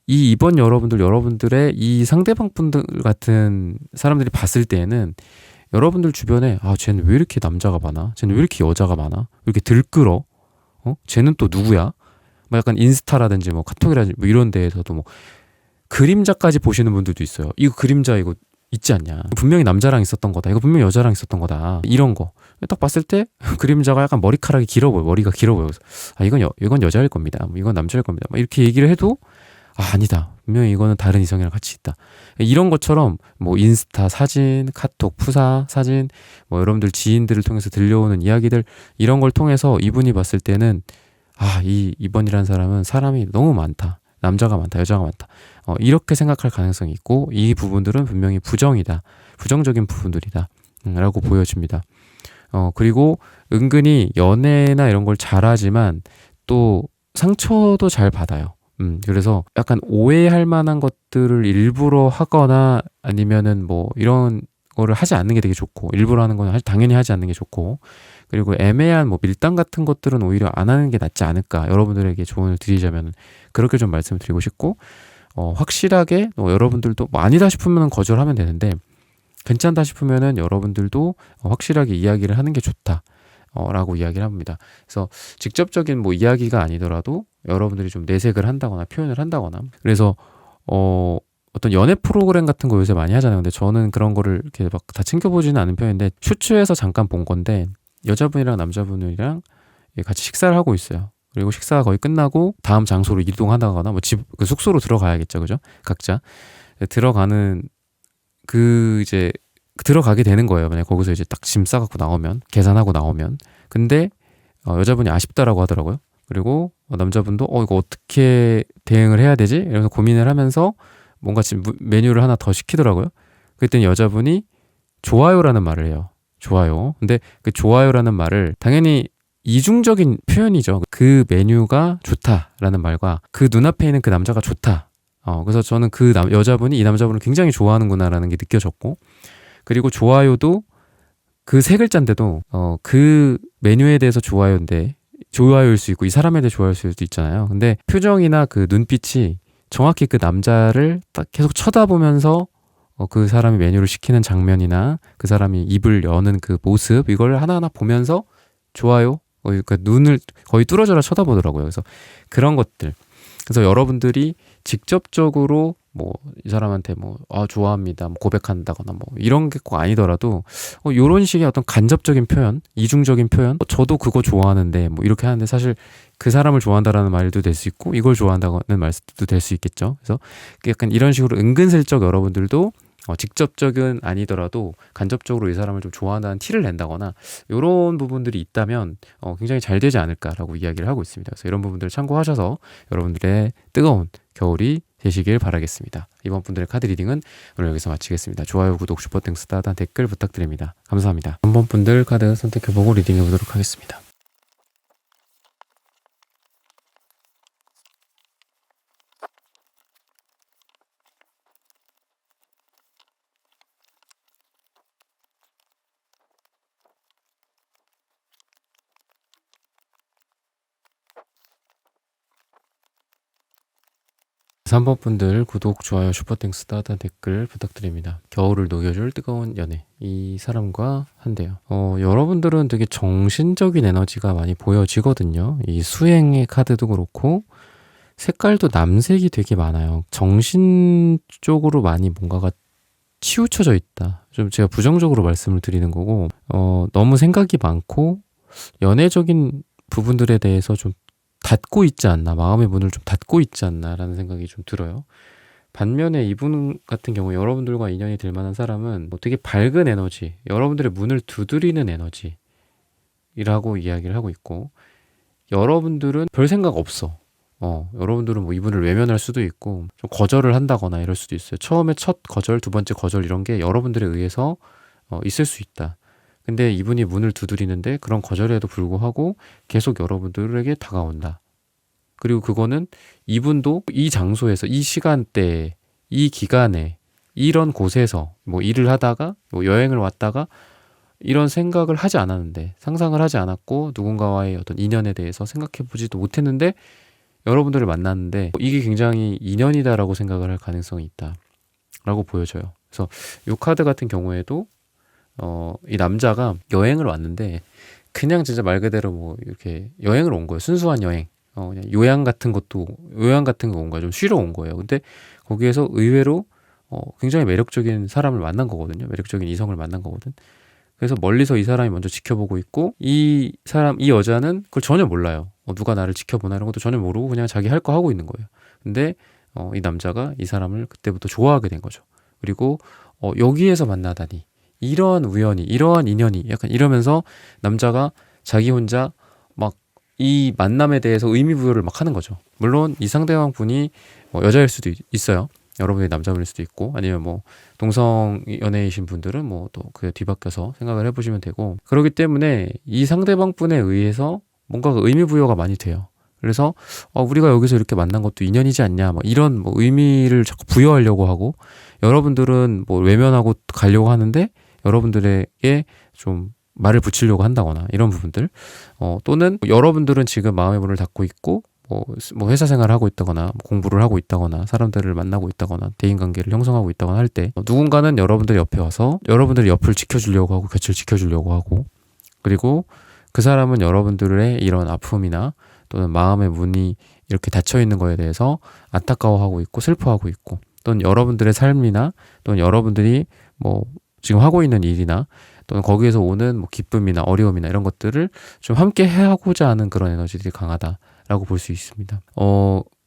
[SPEAKER 1] 이번 여러분들의 이 상대방 분들 같은 사람들이 봤을 때에는 여러분들 주변에 쟤는 왜 이렇게 남자가 많아? 쟤는 왜 이렇게 여자가 많아? 왜 이렇게 들끓어? 쟤는 또 누구야? 뭐 약간 인스타라든지 뭐 카톡이라든지 뭐 이런 데에서도 뭐 그림자까지 보시는 분들도 있어요. 이거 그림자 이거 있지 않냐? 분명히 남자랑 있었던 거다. 이거 분명히 여자랑 있었던 거다. 이런 거. 딱 봤을 때 그림자가 약간 머리카락이 길어 보여. 머리가 길어 보여. 이건 여자일 겁니다. 뭐 이건 남자일 겁니다. 막 이렇게 얘기를 해도 아니다. 분명히 이거는 다른 이성이랑 같이 있다. 이런 것처럼 뭐 인스타 사진, 카톡, 푸사 사진, 뭐 여러분들 지인들을 통해서 들려오는 이야기들, 이런 걸 통해서 이분이 봤을 때는 이번이라는 사람은 사람이 너무 많다. 남자가 많다. 여자가 많다. 이렇게 생각할 가능성이 있고, 이 부분들은 분명히 부정이다. 부정적인 부분들이다. 라고 보여집니다. 그리고 은근히 연애나 이런 걸 잘하지만 또 상처도 잘 받아요. 그래서 약간 오해할 만한 것들을 일부러 하거나 아니면은 뭐 이런 거를 하지 않는 게 되게 좋고, 일부러 하는 건 당연히 하지 않는 게 좋고, 그리고 애매한 뭐 밀당 같은 것들은 오히려 안 하는 게 낫지 않을까, 여러분들에게 조언을 드리자면 그렇게 좀 말씀을 드리고 싶고, 확실하게 여러분들도 뭐 아니다 싶으면 거절하면 되는데, 괜찮다 싶으면은 여러분들도 확실하게 이야기를 하는 게 좋다 라고 이야기를 합니다. 그래서 직접적인 뭐 이야기가 아니더라도 여러분들이 좀 내색을 한다거나 표현을 한다거나, 그래서 어떤 연애 프로그램 같은 거 요새 많이 하잖아요. 근데 저는 그런 거를 이렇게 막 다 챙겨보지는 않은 편인데, 슈츠에서 잠깐 본 건데 여자분이랑 남자분이랑 같이 식사를 하고 있어요. 그리고 식사가 거의 끝나고 다음 장소로 이동하다거나 뭐 그 숙소로 들어가야겠죠, 그죠? 각자 들어가는 이제 들어가게 되는 거예요. 만약 거기서 이제 딱 짐 싸갖고 나오면, 계산하고 나오면. 근데 여자분이 아쉽다라고 하더라고요. 그리고 남자분도 이거 어떻게 대응을 해야 되지? 이러면서 고민을 하면서 뭔가 지금 메뉴를 하나 더 시키더라고요. 그랬더니 여자분이 좋아요라는 말을 해요. 좋아요. 근데 그 좋아요라는 말을 당연히 이중적인 표현이죠. 그 메뉴가 좋다라는 말과 그 눈앞에 있는 그 남자가 좋다. 그래서 저는 여자분이 이 남자분을 굉장히 좋아하는구나라는 게 느껴졌고, 그리고 좋아요도 그 세 글자인데도 그 메뉴에 대해서 좋아요일 수 있고 이 사람에 대해 좋아할 수도 있잖아요. 근데 표정이나 그 눈빛이 정확히 그 남자를 딱 계속 쳐다보면서 그 사람이 메뉴를 시키는 장면이나 그 사람이 입을 여는 그 모습, 이걸 하나하나 보면서 좋아요? 그러니까 눈을 거의 뚫어져라 쳐다보더라고요. 그래서 그런 것들. 그래서 여러분들이 직접적으로 뭐 이 사람한테 뭐 좋아합니다 뭐 고백한다거나 뭐 이런 게 꼭 아니더라도 요런 식의 어떤 간접적인 표현, 이중적인 표현, 저도 그거 좋아하는데 뭐 이렇게 하는데 사실 그 사람을 좋아한다라는 말도 될 수 있고 이걸 좋아한다는 말도 될 수 있겠죠. 그래서 약간 이런 식으로 은근슬쩍 여러분들도 직접적은 아니더라도 간접적으로 이 사람을 좀 좋아한다는 티를 낸다거나 이런 부분들이 있다면 굉장히 잘 되지 않을까라고 이야기를 하고 있습니다. 그래서 이런 부분들을 참고하셔서 여러분들의 뜨거운 겨울이 되시길 바라겠습니다. 이번 분들의 카드 리딩은 오늘 여기서 마치겠습니다. 좋아요, 구독, 슈퍼땡스, 따단 댓글 부탁드립니다. 감사합니다. 3번 분들 카드 선택해보고 리딩해보도록 하겠습니다. 3번 분들 구독, 좋아요, 슈퍼땡스, 따단 댓글 부탁드립니다. 겨울을 녹여줄 뜨거운 연애, 이 사람과 한대요. 여러분들은 되게 정신적인 에너지가 많이 보여지거든요. 이 수행의 카드도 그렇고 색깔도 남색이 되게 많아요. 정신 쪽으로 많이 뭔가가 치우쳐져 있다. 좀 제가 부정적으로 말씀을 드리는 거고, 너무 생각이 많고 연애적인 부분들에 대해서 좀 닫고 있지 않나, 마음의 문을 좀 닫고 있지 않나라는 생각이 좀 들어요. 반면에 이분 같은 경우 여러분들과 인연이 될 만한 사람은 되게 밝은 에너지, 여러분들의 문을 두드리는 에너지라고 이야기를 하고 있고, 여러분들은 별 생각 없어. 여러분들은 뭐 이분을 외면할 수도 있고 좀 거절을 한다거나 이럴 수도 있어요. 처음에 첫 거절, 두 번째 거절 이런 게 여러분들에 의해서 있을 수 있다. 근데 이분이 문을 두드리는데 그런 거절에도 불구하고 계속 여러분들에게 다가온다. 그리고 그거는 이분도 이 장소에서, 이 시간대에, 이 기간에, 이런 곳에서 뭐 일을 하다가 뭐 여행을 왔다가 이런 생각을 하지 않았는데, 상상을 하지 않았고 누군가와의 어떤 인연에 대해서 생각해 보지도 못했는데 여러분들을 만났는데 이게 굉장히 인연이다라고 생각을 할 가능성이 있다라고 보여져요. 그래서 이 카드 같은 경우에도 이 남자가 여행을 왔는데 그냥 진짜 말 그대로 뭐 이렇게 여행을 온 거예요. 순수한 여행. 그냥 요양 같은 거 온 거예요. 좀 쉬러 온 거예요. 근데 거기에서 의외로 굉장히 매력적인 사람을 만난 거거든요. 매력적인 이성을 만난 거거든. 그래서 멀리서 이 사람이 먼저 지켜보고 있고, 이 여자는 그걸 전혀 몰라요. 누가 나를 지켜보나 이런 것도 전혀 모르고 그냥 자기 할 거 하고 있는 거예요. 근데 이 남자가 이 사람을 그때부터 좋아하게 된 거죠. 그리고 여기에서 만나다니, 이런 우연이, 이러한 인연이, 약간 이러면서 남자가 자기 혼자 막 이 만남에 대해서 의미부여를 막 하는 거죠. 물론 이 상대방 분이 여자일 수도 있어요. 여러분이 남자분일 수도 있고, 아니면 뭐 동성 연애이신 분들은 뭐 또 그 뒤바뀌어서 생각을 해보시면 되고, 그렇기 때문에 이 상대방 분에 의해서 뭔가 의미부여가 많이 돼요. 그래서 우리가 여기서 이렇게 만난 것도 인연이지 않냐, 뭐 이런 뭐 의미를 자꾸 부여하려고 하고, 여러분들은 뭐 외면하고 가려고 하는데 여러분들에게 좀 말을 붙이려고 한다거나 이런 부분들, 또는 여러분들은 지금 마음의 문을 닫고 있고 뭐 회사 생활을 하고 있다거나 뭐 공부를 하고 있다거나 사람들을 만나고 있다거나 대인관계를 형성하고 있다거나 할 때 누군가는 여러분들 옆에 와서 여러분들의 옆을 지켜주려고 하고 곁을 지켜주려고 하고, 그리고 그 사람은 여러분들의 이런 아픔이나 또는 마음의 문이 이렇게 닫혀 있는 거에 대해서 안타까워하고 있고 슬퍼하고 있고, 또는 여러분들의 삶이나 또는 여러분들이 뭐 지금 하고 있는 일이나 또는 거기에서 오는 뭐 기쁨이나 어려움이나 이런 것들을 좀 함께 하고자 하는 그런 에너지들이 강하다라고 볼 수 있습니다.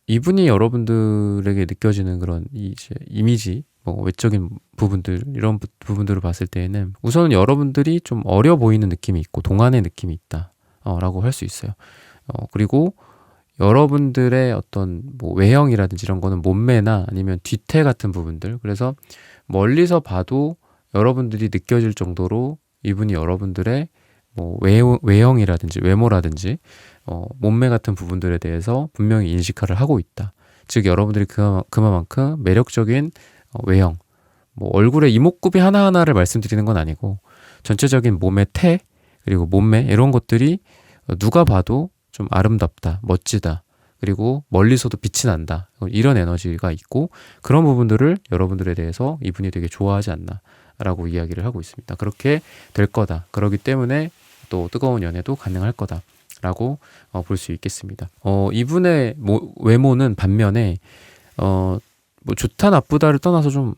[SPEAKER 1] 이분이 여러분들에게 느껴지는 그런 이제 이미지, 뭐 외적인 부분들, 이런 부분들을 봤을 때에는 우선은 여러분들이 좀 어려 보이는 느낌이 있고 동안의 느낌이 있다 라고 할 수 있어요. 그리고 여러분들의 어떤 뭐 외형이라든지 이런 거는 몸매나 아니면 뒤태 같은 부분들, 그래서 멀리서 봐도 여러분들이 느껴질 정도로 이분이 여러분들의 뭐 외형이라든지 외모라든지 몸매 같은 부분들에 대해서 분명히 인식화를 하고 있다. 즉 여러분들이 그만큼 매력적인 외형, 뭐 얼굴의 이목구비 하나하나를 말씀드리는 건 아니고 전체적인 몸의 태, 그리고 몸매 이런 것들이 누가 봐도 좀 아름답다, 멋지다, 그리고 멀리서도 빛이 난다, 이런 에너지가 있고, 그런 부분들을 여러분들에 대해서 이분이 되게 좋아하지 않나 라고 이야기를 하고 있습니다. 그렇게 될 거다. 그렇기 때문에 또 뜨거운 연애도 가능할 거다 라고 볼 수 있겠습니다. 이분의 외모는 반면에 뭐 좋다 나쁘다를 떠나서 좀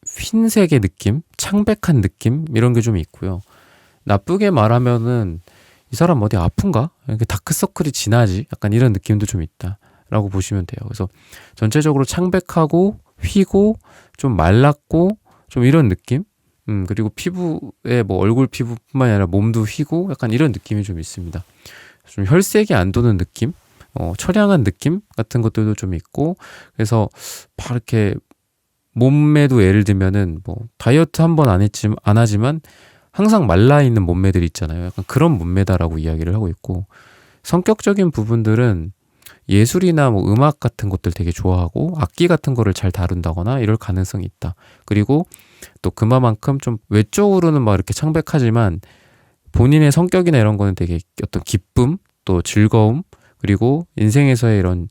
[SPEAKER 1] 흰색의 느낌, 창백한 느낌 이런 게 좀 있고요. 나쁘게 말하면은 이 사람 어디 아픈가? 이렇게 다크서클이 진하지? 약간 이런 느낌도 좀 있다라고 보시면 돼요. 그래서 전체적으로 창백하고 휘고 좀 말랐고 좀 이런 느낌? 그리고 피부에 뭐 얼굴 피부뿐만 아니라 몸도 휘고 약간 이런 느낌이 좀 있습니다. 좀 혈색이 안 도는 느낌? 처량한 느낌 같은 것들도 좀 있고, 그래서 막 이렇게 몸매도 예를 들면은 뭐 다이어트 한 번 안 하지만 항상 말라 있는 몸매들 있잖아요. 약간 그런 몸매다라고 이야기를 하고 있고, 성격적인 부분들은 예술이나 뭐 음악 같은 것들 되게 좋아하고 악기 같은 거를 잘 다룬다거나 이럴 가능성이 있다. 그리고 또 그만큼 좀 외적으로는 막 이렇게 창백하지만 본인의 성격이나 이런 거는 되게 어떤 기쁨, 또 즐거움, 그리고 인생에서의 이런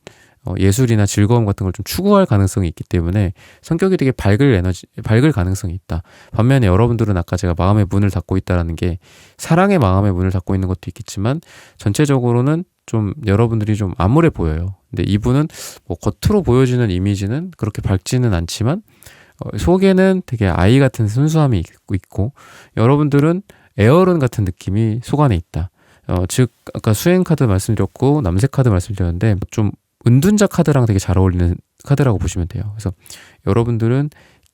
[SPEAKER 1] 예술이나 즐거움 같은 걸 좀 추구할 가능성이 있기 때문에 성격이 되게 밝을 가능성이 있다. 반면에 여러분들은 아까 제가 마음의 문을 닫고 있다라는 게 사랑의 마음의 문을 닫고 있는 것도 있겠지만 전체적으로는 좀 여러분들이 좀 암울해 보여요. 근데 이분은 뭐 겉으로 보여지는 이미지는 그렇게 밝지는 않지만 속에는 되게 아이 같은 순수함이 있고 여러분들은 에어런 같은 느낌이 속 안에 있다. 즉 아까 수행 카드 말씀드렸고 남색 카드 말씀드렸는데 좀 은둔자 카드랑 되게 잘 어울리는 카드라고 보시면 돼요. 그래서 여러분들은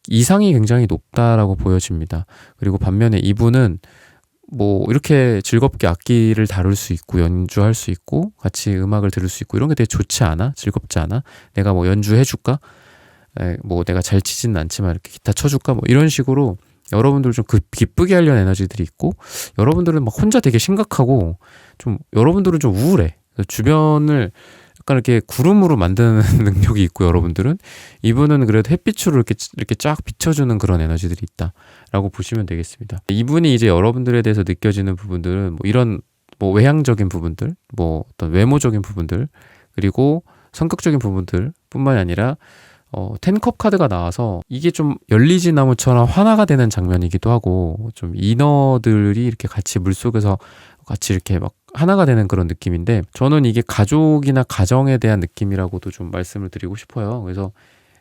[SPEAKER 1] 이상이 굉장히 높다라고 보여집니다. 그리고 반면에 이분은 뭐 이렇게 즐겁게 악기를 다룰 수 있고 연주할 수 있고 같이 음악을 들을 수 있고 이런 게 되게 좋지 않아? 즐겁지 않아? 내가 뭐 연주해 줄까? 뭐 내가 잘 치지는 않지만 이렇게 기타 쳐줄까? 뭐 이런 식으로 여러분들 좀 기쁘게 하려는 에너지들이 있고 여러분들은 막 혼자 되게 심각하고 좀 여러분들은 좀 우울해. 주변을 약간 이렇게 구름으로 만드는 능력이 있고 여러분들은 이분은 그래도 햇빛으로 이렇게 쫙 비춰주는 그런 에너지들이 있다라고 보시면 되겠습니다. 이분이 이제 여러분들에 대해서 느껴지는 부분들은 뭐 이런 뭐 외향적인 부분들, 뭐 어떤 외모적인 부분들, 그리고 성격적인 부분들 뿐만이 아니라 텐컵 카드가 나와서 이게 좀 열리지 나무처럼 하나가 되는 장면이기도 하고 좀 이너들이 이렇게 같이 물속에서 같이 이렇게 막 하나가 되는 그런 느낌인데 저는 이게 가족이나 가정에 대한 느낌이라고도 좀 말씀을 드리고 싶어요. 그래서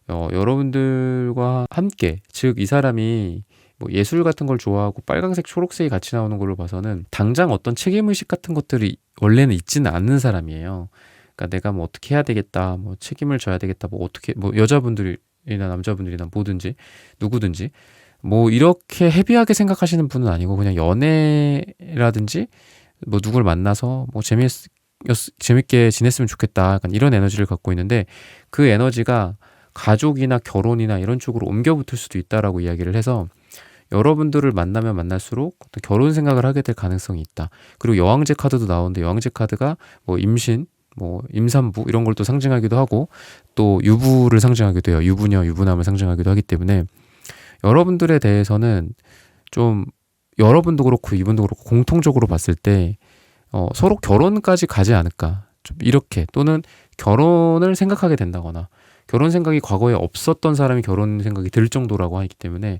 [SPEAKER 1] 여러분들과 함께 즉 이 사람이 뭐 예술 같은 걸 좋아하고 빨강색 초록색이 같이 나오는 걸로 봐서는 당장 어떤 책임의식 같은 것들이 원래는 있지는 않는 사람이에요. 그러니까 내가 뭐 어떻게 해야 되겠다, 뭐 책임을 져야 되겠다, 뭐 어떻게 뭐 여자분들이나 남자분들이나 뭐든지 누구든지 뭐 이렇게 헤비하게 생각하시는 분은 아니고 그냥 연애라든지 뭐 누굴 만나서 뭐 재밌게 지냈으면 좋겠다 약간 이런 에너지를 갖고 있는데 그 에너지가 가족이나 결혼이나 이런 쪽으로 옮겨 붙을 수도 있다라고 이야기를 해서 여러분들을 만나면 만날수록 어떤 결혼 생각을 하게 될 가능성이 있다. 그리고 여왕제 카드도 나오는데 여왕제 카드가 뭐 임신, 뭐 임산부 이런 걸 또 상징하기도 하고 또 유부를 상징하기도 해요. 유부녀, 유부남을 상징하기도 하기 때문에 여러분들에 대해서는 좀 여러분도 그렇고 이분도 그렇고 공통적으로 봤을 때 서로 결혼까지 가지 않을까 좀 이렇게 또는 결혼을 생각하게 된다거나 결혼 생각이 과거에 없었던 사람이 결혼 생각이 들 정도라고 하기 때문에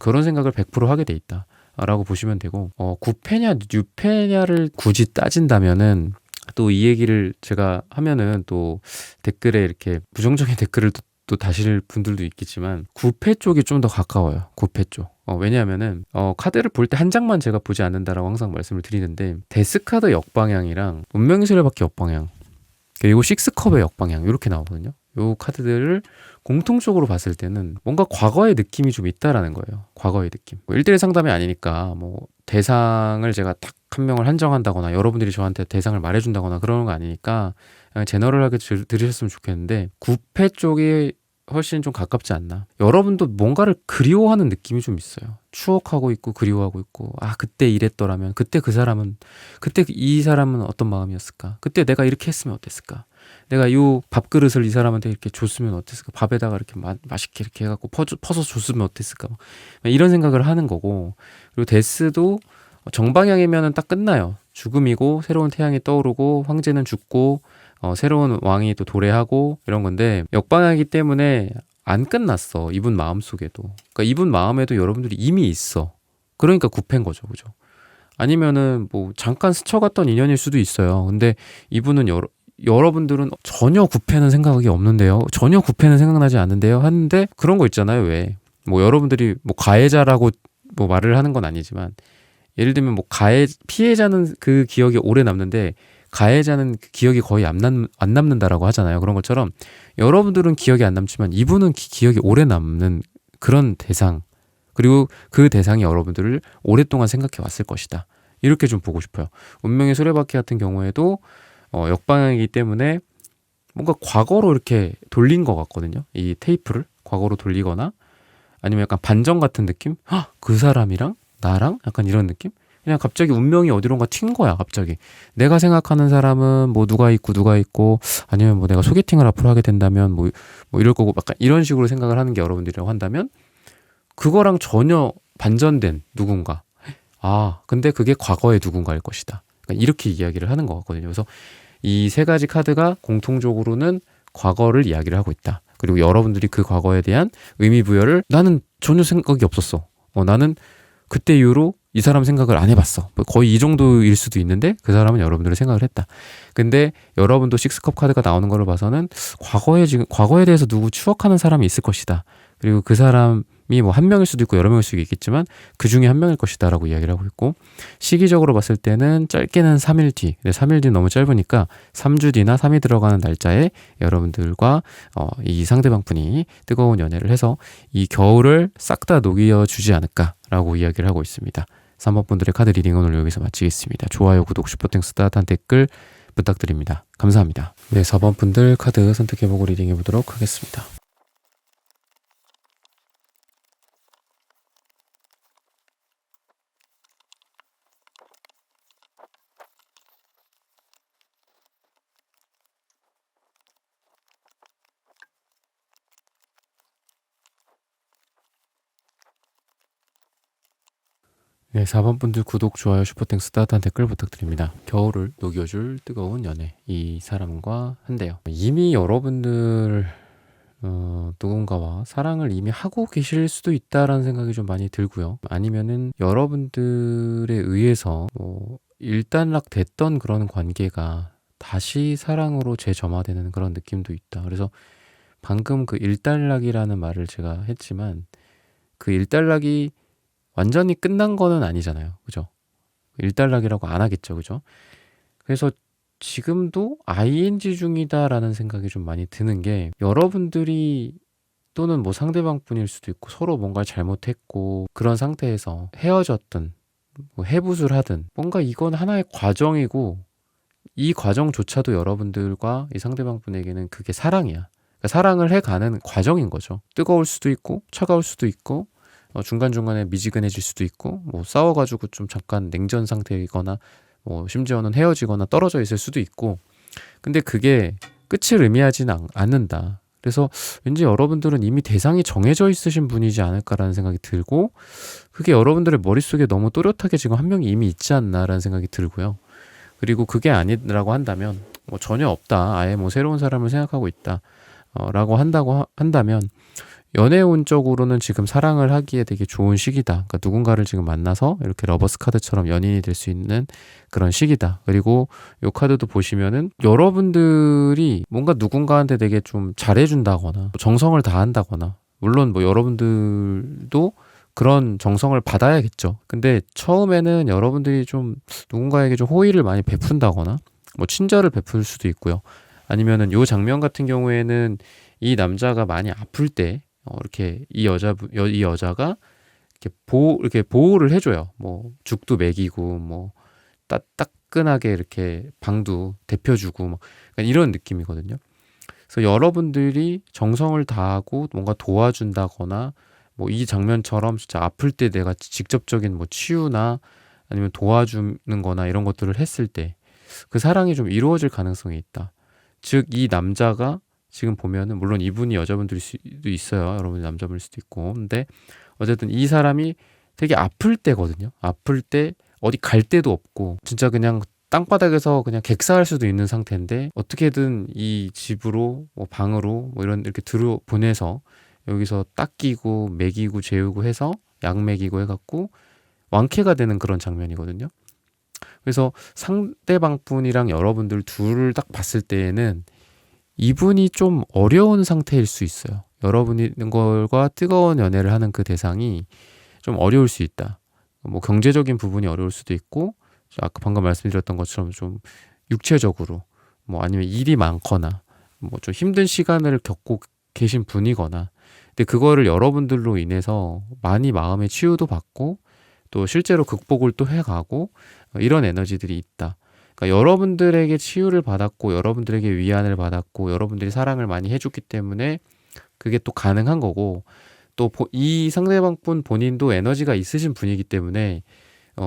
[SPEAKER 1] 결혼 생각을 100% 하게 돼 있다라고 보시면 되고 9패냐 6패냐를 굳이 따진다면은 또 이 얘기를 제가 하면은 또 댓글에 이렇게 부정적인 댓글을 또 다실 분들도 있겠지만 9패 쪽이 좀 더 가까워요. 9패 쪽. 왜냐하면은 카드를 볼 때 한 장만 제가 보지 않는다라고 항상 말씀을 드리는데 데스카드 역방향이랑 운명의 수레바퀴 역방향 그리고 식스컵의 역방향 이렇게 나오거든요. 요 카드들을 공통적으로 봤을 때는 뭔가 과거의 느낌이 좀 있다라는 거예요. 과거의 느낌. 뭐 1대1 상담이 아니니까 뭐 대상을 제가 딱 한 명을 한정한다거나 여러분들이 저한테 대상을 말해준다거나 그러는 거 아니니까 그냥 제너럴하게 들으셨으면 좋겠는데 9패 쪽이 훨씬 좀 가깝지 않나. 여러분도 뭔가를 그리워하는 느낌이 좀 있어요. 추억하고 있고 그리워하고 있고 그때 이랬더라면 그때 그때 이 사람은 어떤 마음이었을까. 그때 내가 이렇게 했으면 어땠을까. 내가 요 밥그릇을 이 사람한테 이렇게 줬으면 어땠을까. 밥에다가 이렇게 맛있게 이렇게 해갖고 퍼서 줬으면 어땠을까. 이런 생각을 하는 거고 그리고 데스도 정방향이면은 딱 끝나요. 죽음이고 새로운 태양이 떠오르고 황제는 죽고 새로운 왕이 또 도래하고 이런 건데 역방향이기 때문에 안 끝났어. 이분 마음속에도. 그러니까 이분 마음에도 여러분들이 이미 있어. 그러니까 9패인 거죠. 그죠? 아니면은 뭐 잠깐 스쳐갔던 인연일 수도 있어요. 근데 이분은 여러분들은 전혀 구패는 생각이 없는데요. 전혀 구패는 생각나지 않는데요. 하는데 그런 거 있잖아요. 왜? 뭐 여러분들이 뭐 가해자라고 뭐 말을 하는 건 아니지만 예를 들면 뭐 피해자는 그 기억이 오래 남는데 가해자는 그 기억이 거의 안 남는다라고 하잖아요. 그런 것처럼 여러분들은 기억이 안 남지만 이분은 기억이 오래 남는 그런 대상, 그리고 그 대상이 여러분들을 오랫동안 생각해 왔을 것이다. 이렇게 좀 보고 싶어요. 운명의 수레바퀴 같은 경우에도 역방향이기 때문에 뭔가 과거로 이렇게 돌린 것 같거든요. 이 테이프를 과거로 돌리거나 아니면 약간 반전 같은 느낌? 헉, 그 사람이랑 나랑 약간 이런 느낌? 그냥 갑자기 운명이 어디론가 튄 거야. 갑자기 내가 생각하는 사람은 뭐 누가 있고 아니면 뭐 내가 소개팅을 앞으로 하게 된다면 뭐 이럴 거고 약간 이런 식으로 생각을 하는 게 여러분들이라고 한다면 그거랑 전혀 반전된 누군가. 아, 근데 그게 과거의 누군가일 것이다. 그러니까 이렇게 이야기를 하는 것 같거든요. 그래서 이 세 가지 카드가 공통적으로는 과거를 이야기를 하고 있다. 그리고 여러분들이 그 과거에 대한 의미 부여를 나는 전혀 생각이 없었어. 나는 그때 이후로 이 사람 생각을 안 해봤어. 뭐 거의 이 정도일 수도 있는데 그 사람은 여러분들의 생각을 했다. 근데 여러분도 식스컵 카드가 나오는 거를 봐서는 과거에 대해서 누구 추억하는 사람이 있을 것이다. 그리고 그 사람이 뭐 한 명일 수도 있고 여러 명일 수도 있겠지만 그 중에 한 명일 것이다 라고 이야기를 하고 있고, 시기적으로 봤을 때는 짧게는 3일 뒤, 근데 3일 뒤는 너무 짧으니까 3주 뒤나 3이 들어가는 날짜에 여러분들과 이 상대방 분이 뜨거운 연애를 해서 이 겨울을 싹 다 녹여주지 않을까 라고 이야기를 하고 있습니다. 3번 분들의 카드 리딩은 오늘 여기서 마치겠습니다. 좋아요, 구독, 슈퍼땡스, 따뜻한 댓글 부탁드립니다. 감사합니다. 네, 4번 분들 카드 선택해보고 리딩해보도록 하겠습니다. 네, 4번 분들 구독, 좋아요, 슈퍼땡스, 따뜻한 댓글 부탁드립니다. 겨울을 녹여줄 뜨거운 연애, 이 사람과 한대요. 이미 여러분들 누군가와 사랑을 이미 하고 계실 수도 있다라는 생각이 좀 많이 들고요. 아니면은 여러분들에 의해서 뭐 일단락 됐던 그런 관계가 다시 사랑으로 재점화되는 그런 느낌도 있다. 그래서 방금 그 일단락이라는 말을 제가 했지만 그 일단락이 완전히 끝난 거는 아니잖아요. 그죠? 일단락이라고 안 하겠죠. 그죠? 그래서 지금도 ing 중이다라는 생각이 좀 많이 드는 게, 여러분들이 또는 뭐 상대방 분일 수도 있고 서로 뭔가를 잘못했고 그런 상태에서 헤어졌든 뭐 해붓을 하든 뭔가 이건 하나의 과정이고, 이 과정조차도 여러분들과 이 상대방 분에게는 그게 사랑이야. 그러니까 사랑을 해가는 과정인 거죠. 뜨거울 수도 있고 차가울 수도 있고 중간중간에 미지근해질 수도 있고 뭐 싸워가지고 좀 잠깐 냉전 상태이거나 뭐 심지어는 헤어지거나 떨어져 있을 수도 있고, 근데 그게 끝을 의미하지는 않는다. 그래서 왠지 여러분들은 이미 대상이 정해져 있으신 분이지 않을까라는 생각이 들고, 그게 여러분들의 머릿속에 너무 또렷하게 지금 한 명이 이미 있지 않나라는 생각이 들고요. 그리고 그게 아니라고 한다면 뭐 전혀 없다, 아예 뭐 새로운 사람을 생각하고 있다 라고 한다면 연애운적으로는 지금 사랑을 하기에 되게 좋은 시기다. 그러니까 누군가를 지금 만나서 이렇게 러버스 카드처럼 연인이 될 수 있는 그런 시기다. 그리고 이 카드도 보시면은 여러분들이 뭔가 누군가한테 되게 좀 잘해준다거나 정성을 다한다거나, 물론 뭐 여러분들도 그런 정성을 받아야겠죠. 근데 처음에는 여러분들이 좀 누군가에게 좀 호의를 많이 베푼다거나 뭐 친절을 베풀 수도 있고요. 아니면은 요 장면 같은 경우에는 이 남자가 많이 아플 때 이렇게 이 여자가 이렇게 보호를 해줘요. 뭐 죽도 먹이고 뭐 따끈하게 이렇게 방도 데펴주고 뭐 이런 느낌이거든요. 그래서 여러분들이 정성을 다하고 뭔가 도와준다거나 뭐 이 장면처럼 진짜 아플 때 내가 직접적인 뭐 치유나 아니면 도와주는 거나 이런 것들을 했을 때 그 사랑이 좀 이루어질 가능성이 있다. 즉 이 남자가 지금 보면은 물론 이분이 여자분들일 수도 있어요. 여러분이 남자분일 수도 있고. 근데 어쨌든 이 사람이 되게 아플 때거든요. 아플 때 어디 갈 데도 없고 진짜 그냥 땅바닥에서 그냥 객사할 수도 있는 상태인데 어떻게든 이 집으로 뭐 방으로 뭐 이런 이렇게 들어 보내서 여기서 닦이고 먹이고 재우고 해서 약 먹이고 해갖고 완쾌가 되는 그런 장면이거든요. 그래서 상대방 분이랑 여러분들 둘을 딱 봤을 때에는 이분이 좀 어려운 상태일 수 있어요. 여러분과 뜨거운 연애를 하는 그 대상이 좀 어려울 수 있다. 뭐 경제적인 부분이 어려울 수도 있고, 아까 방금 말씀드렸던 것처럼 좀 육체적으로, 뭐 아니면 일이 많거나, 뭐 좀 힘든 시간을 겪고 계신 분이거나, 근데 그거를 여러분들로 인해서 많이 마음의 치유도 받고 또 실제로 극복을 또 해가고 이런 에너지들이 있다. 그러니까 여러분들에게 치유를 받았고 여러분들에게 위안을 받았고 여러분들이 사랑을 많이 해줬기 때문에 그게 또 가능한 거고, 또 이 상대방 분 본인도 에너지가 있으신 분이기 때문에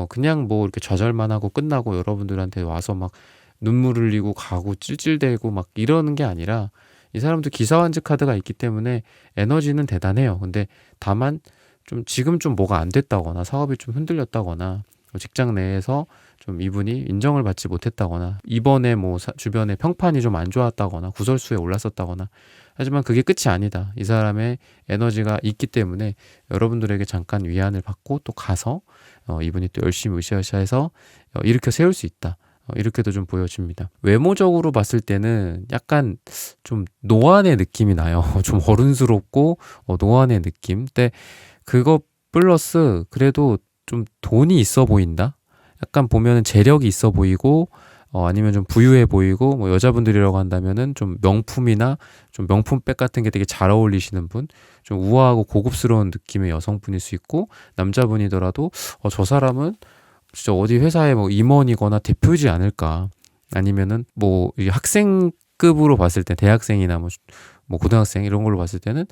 [SPEAKER 1] 그냥 뭐 이렇게 좌절만 하고 끝나고 여러분들한테 와서 막 눈물 흘리고 가고 찔찔대고 막 이러는 게 아니라, 이 사람도 기사완즈 카드가 있기 때문에 에너지는 대단해요. 근데 다만 좀 지금 좀 뭐가 안 됐다거나 사업이 좀 흔들렸다거나 직장 내에서 좀 이분이 인정을 받지 못했다거나 이번에 뭐 주변에 평판이 좀 안 좋았다거나 구설수에 올랐었다거나, 하지만 그게 끝이 아니다. 이 사람의 에너지가 있기 때문에 여러분들에게 잠깐 위안을 받고 또 가서 이분이 또 열심히 으쌰으쌰해서 일으켜 세울 수 있다. 이렇게도 좀 보여집니다. 외모적으로 봤을 때는 약간 좀 노안의 느낌이 나요. 좀 어른스럽고 노안의 느낌. 근데 그거 플러스 그래도 좀 돈이 있어 보인다. 약간 보면은 재력이 있어 보이고 아니면 좀 부유해 보이고, 뭐 여자분들이라고 한다면은 좀 명품이나 좀 명품백 같은 게 되게 잘 어울리시는 분, 좀 우아하고 고급스러운 느낌의 여성분일 수 있고, 남자분이더라도 저 사람은 진짜 어디 회사의 뭐 임원이거나 대표이지 않을까, 아니면은 뭐 학생급으로 봤을 때 대학생이나 뭐 고등학생 이런 걸로 봤을 때는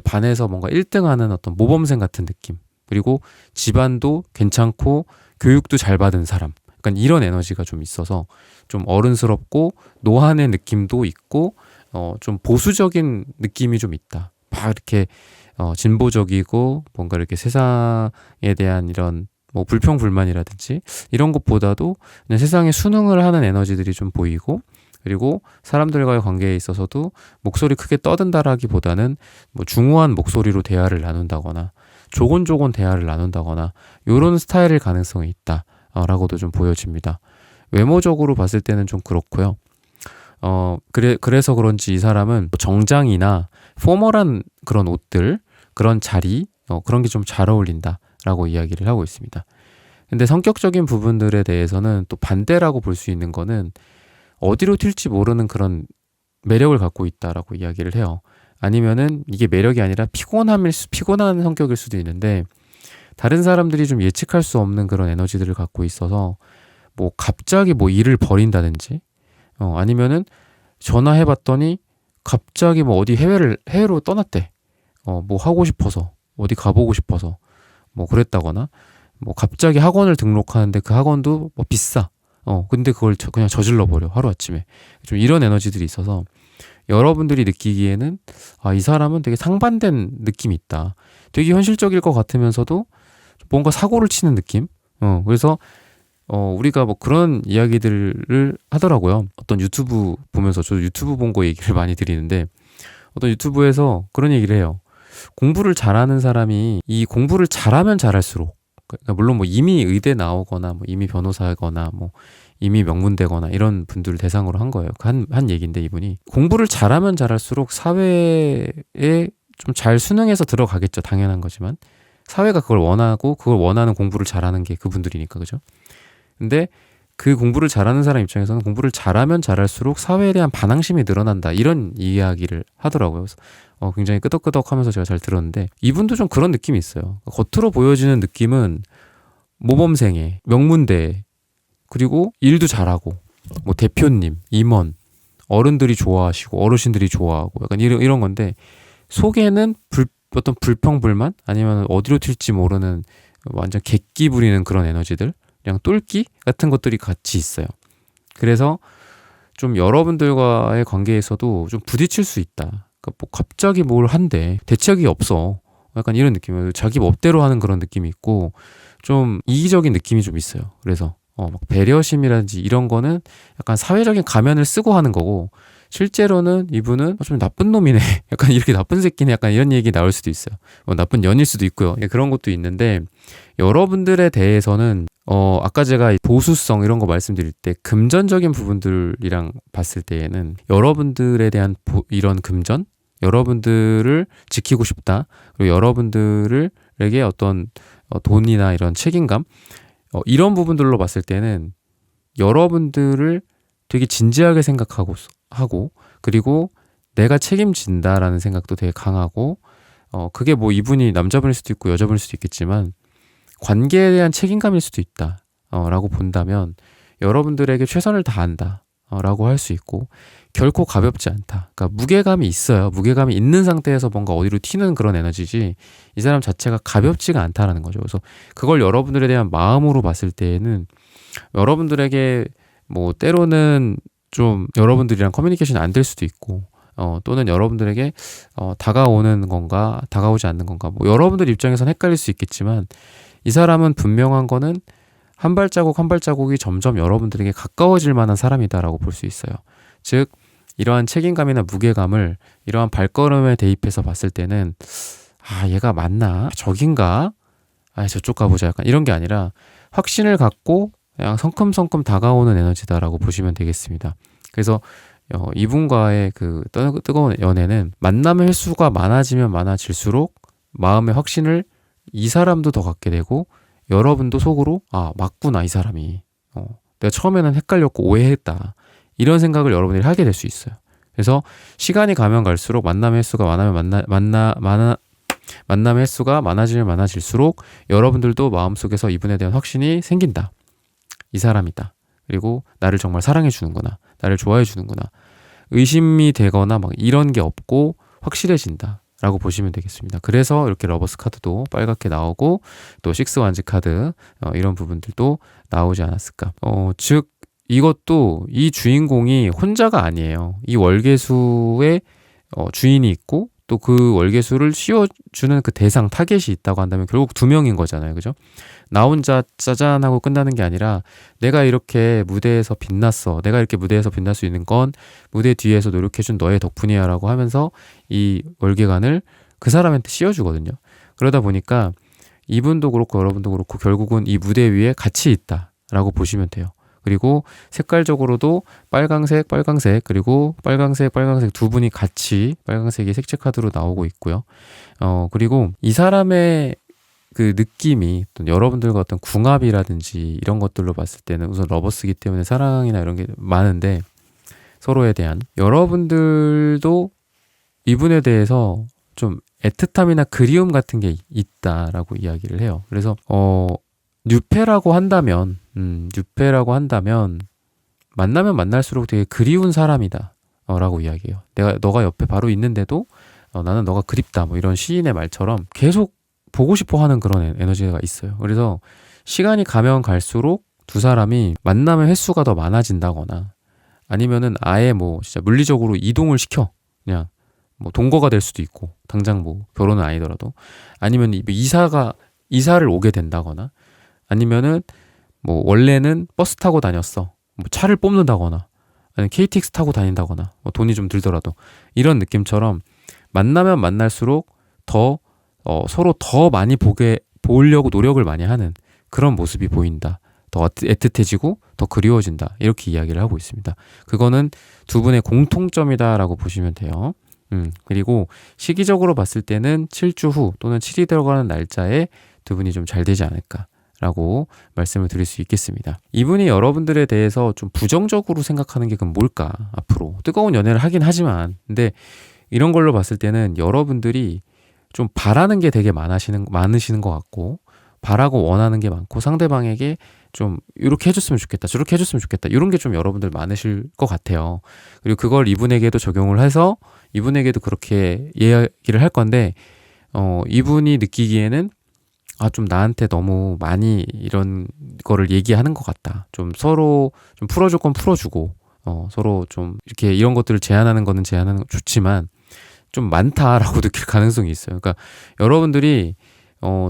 [SPEAKER 1] 반에서 뭔가 1등하는 어떤 모범생 같은 느낌, 그리고 집안도 괜찮고 교육도 잘 받은 사람, 약간 이런 에너지가 좀 있어서 좀 어른스럽고 노안의 느낌도 있고 좀 보수적인 느낌이 좀 있다. 막 이렇게 진보적이고 뭔가 이렇게 세상에 대한 이런 뭐 불평불만이라든지 이런 것보다도 그냥 세상에 순응을 하는 에너지들이 좀 보이고, 그리고 사람들과의 관계에 있어서도 목소리 크게 떠든다라기보다는 뭐 중후한 목소리로 대화를 나눈다거나 조곤조곤 대화를 나눈다거나 이런 스타일일 가능성이 있다 라고도 좀 보여집니다. 외모적으로 봤을 때는 좀 그렇고요. 그래서 그런지 이 사람은 정장이나 포멀한 그런 옷들, 그런 자리, 그런 게 좀 잘 어울린다 라고 이야기를 하고 있습니다. 근데 성격적인 부분들에 대해서는 또 반대라고 볼 수 있는 거는 어디로 튈지 모르는 그런 매력을 갖고 있다라고 이야기를 해요. 아니면은 이게 매력이 아니라 피곤한 성격일 수도 있는데, 다른 사람들이 좀 예측할 수 없는 그런 에너지들을 갖고 있어서 뭐 갑자기 뭐 일을 버린다든지 아니면은 전화해봤더니 갑자기 뭐 어디 해외로 떠났대. 뭐 하고 싶어서 어디 가보고 싶어서 뭐 그랬다거나, 뭐 갑자기 학원을 등록하는데 그 학원도 뭐 비싸. 근데 그걸 그냥 저질러 버려 하루아침에. 좀 이런 에너지들이 있어서 여러분들이 느끼기에는 이 사람은 되게 상반된 느낌이 있다. 되게 현실적일 것 같으면서도 뭔가 사고를 치는 느낌? 그래서 우리가 뭐 그런 이야기들을 하더라고요. 어떤 유튜브 보면서, 저도 유튜브 본 거 얘기를 많이 드리는데, 어떤 유튜브에서 그런 얘기를 해요. 공부를 잘하는 사람이 이 공부를 잘하면 잘할수록, 그러니까 물론 뭐 이미 의대 나오거나 뭐 이미 변호사거나 뭐 이미 명문대거나 이런 분들을 대상으로 한 거예요. 한 얘기인데, 이분이 공부를 잘하면 잘할수록 사회에 좀 잘 순응해서 들어가겠죠. 당연한 거지만 사회가 그걸 원하고 그걸 원하는 공부를 잘하는 게 그분들이니까, 그죠? 근데 그 공부를 잘하는 사람 입장에서는 공부를 잘하면 잘할수록 사회에 대한 반항심이 늘어난다, 이런 이야기를 하더라고요. 그래서 굉장히 끄덕끄덕하면서 제가 잘 들었는데, 이분도 좀 그런 느낌이 있어요. 겉으로 보여지는 느낌은 모범생의 명문대, 그리고 일도 잘하고 뭐 대표님, 임원, 어른들이 좋아하시고 어르신들이 좋아하고 약간 이런 건데, 속에는 어떤 불평불만, 아니면 어디로 튈지 모르는 완전 객기 부리는 그런 에너지들, 그냥 똘끼 같은 것들이 같이 있어요. 그래서 좀 여러분들과의 관계에서도 좀 부딪힐 수 있다. 그러니까 뭐 갑자기 뭘 한대, 대책이 없어, 약간 이런 느낌이에요. 자기 멋대로 하는 그런 느낌이 있고 좀 이기적인 느낌이 좀 있어요. 그래서 막 배려심이라든지 이런 거는 약간 사회적인 가면을 쓰고 하는 거고, 실제로는 이분은 좀 나쁜 놈이네. 약간 이렇게 나쁜 새끼네. 약간 이런 얘기 나올 수도 있어요. 나쁜 년일 수도 있고요. 그런 것도 있는데 여러분들에 대해서는 아까 제가 보수성 이런 거 말씀드릴 때 금전적인 부분들이랑 봤을 때에는 여러분들에 대한 이런 금전, 여러분들을 지키고 싶다. 그리고 여러분들에게 어떤 돈이나 이런 책임감, 이런 부분들로 봤을 때는 여러분들을 되게 진지하게 생각하고 그리고 내가 책임진다라는 생각도 되게 강하고 그게 뭐 이분이 남자분일 수도 있고 여자분일 수도 있겠지만 관계에 대한 책임감일 수도 있다 라고 본다면 여러분들에게 최선을 다한다 라고 할 수 있고 결코 가볍지 않다. 그러니까 무게감이 있어요. 무게감이 있는 상태에서 뭔가 어디로 튀는 그런 에너지지 이 사람 자체가 가볍지가 않다라는 거죠. 그래서 그걸 여러분들에 대한 마음으로 봤을 때에는 여러분들에게 뭐 때로는 좀 여러분들이랑 커뮤니케이션이 안 될 수도 있고 또는 여러분들에게 다가오는 건가 다가오지 않는 건가 뭐 여러분들 입장에선 헷갈릴 수 있겠지만 이 사람은 분명한 거는 한 발자국 한 발자국이 점점 여러분들에게 가까워질 만한 사람이다라고 볼 수 있어요. 즉 이러한 책임감이나 무게감을 이러한 발걸음에 대입해서 봤을 때는 얘가 맞나? 저긴가? 저쪽 가보자 약간 이런 게 아니라 확신을 갖고 그냥 성큼성큼 다가오는 에너지다라고 보시면 되겠습니다. 그래서 이분과의 그 뜨거운 연애는 만남의 횟수가 많아지면 많아질수록 마음의 확신을 이 사람도 더 갖게 되고 여러분도 속으로 맞구나 이 사람이 내가 처음에는 헷갈렸고 오해했다 이런 생각을 여러분들이 하게 될 수 있어요. 그래서 시간이 가면 갈수록 만남의 횟수가 만남의 횟수가 많아지면 많아질수록 여러분들도 마음속에서 이분에 대한 확신이 생긴다. 이 사람이다. 그리고 나를 정말 사랑해 주는구나. 나를 좋아해 주는구나. 의심이 되거나 막 이런 게 없고 확실해진다. 라고 보시면 되겠습니다. 그래서 이렇게 러버스 카드도 빨갛게 나오고 또 식스 완즈 카드 이런 부분들도 나오지 않았을까. 즉 이것도 이 주인공이 혼자가 아니에요. 이 월계수의 주인이 있고 또 그 월계수를 씌워주는 그 대상 타겟이 있다고 한다면 결국 두 명인 거잖아요. 그죠? 나 혼자 짜잔 하고 끝나는 게 아니라 내가 이렇게 무대에서 빛났어. 내가 이렇게 무대에서 빛날 수 있는 건 무대 뒤에서 노력해준 너의 덕분이야 라고 하면서 이 월계관을 그 사람한테 씌워주거든요. 그러다 보니까 이분도 그렇고 여러분도 그렇고 결국은 이 무대 위에 같이 있다 라고 보시면 돼요. 그리고 색깔적으로도 빨강색 그리고 빨강색 두 분이 같이 빨강색이 색채 카드로 나오고 있고요. 그리고 이 사람의 그 느낌이 또 여러분들과 어떤 궁합이라든지 이런 것들로 봤을 때는 우선 러버스기 때문에 사랑이나 이런 게 많은데 서로에 대한 여러분들도 이분에 대해서 좀 애틋함이나 그리움 같은 게 있다라고 이야기를 해요. 그래서 뉴페라고 한다면 만나면 만날수록 되게 그리운 사람이다 라고 이야기해요. 너가 옆에 바로 있는데도 나는 너가 그립다 뭐 이런 시인의 말처럼 계속 보고 싶어 하는 그런 에너지가 있어요. 그래서 시간이 가면 갈수록 두 사람이 만남의 횟수가 더 많아진다거나 아니면은 아예 뭐 진짜 물리적으로 이동을 시켜. 그냥 뭐 동거가 될 수도 있고 당장 뭐 결혼은 아니더라도 아니면 이사를 오게 된다거나 아니면은 뭐 원래는 버스 타고 다녔어. 뭐 차를 뽑는다거나 아니면 KTX 타고 다닌다거나 뭐 돈이 좀 들더라도 이런 느낌처럼 만나면 만날수록 더 서로 더 많이 보려고 노력을 많이 하는 그런 모습이 보인다. 더 애틋해지고 더 그리워진다. 이렇게 이야기를 하고 있습니다. 그거는 두 분의 공통점이다라고 보시면 돼요. 그리고 시기적으로 봤을 때는 7주 후 또는 7이 들어가는 날짜에 두 분이 좀 잘 되지 않을까라고 말씀을 드릴 수 있겠습니다. 이분이 여러분들에 대해서 좀 부정적으로 생각하는 게 그럼 뭘까? 앞으로 뜨거운 연애를 하긴 하지만 근데 이런 걸로 봤을 때는 여러분들이 좀 바라는 게 되게 많으시는 것 같고 바라고 원하는 게 많고 상대방에게 좀 이렇게 해줬으면 좋겠다 저렇게 해줬으면 좋겠다 이런 게 좀 여러분들 많으실 것 같아요. 그리고 그걸 이분에게도 적용을 해서 이분에게도 그렇게 이야기를 할 건데 이분이 느끼기에는 좀 나한테 너무 많이 이런 거를 얘기하는 것 같다. 좀 서로 좀 풀어줄 건 풀어주고 서로 좀 이렇게 이런 것들을 제안하는 거는 제안하는 거 좋지만 좀 많다라고 느낄 가능성이 있어요. 그러니까 여러분들이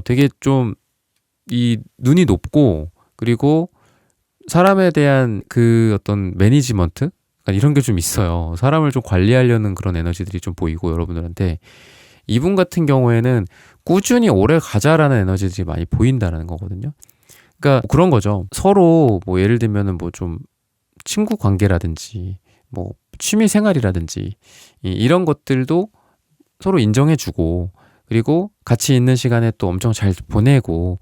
[SPEAKER 1] 되게 좀 이 눈이 높고 그리고 사람에 대한 그 어떤 매니지먼트 약간 이런 게 좀 있어요. 사람을 좀 관리하려는 그런 에너지들이 좀 보이고 여러분들한테 이분 같은 경우에는 꾸준히 오래 가자라는 에너지들이 많이 보인다는 거거든요. 그러니까 그런 거죠. 서로 뭐 예를 들면은 뭐 좀 친구 관계라든지 뭐 취미 생활이라든지 이런 것들도 서로 인정해주고 그리고 같이 있는 시간에 또 엄청 잘 보내고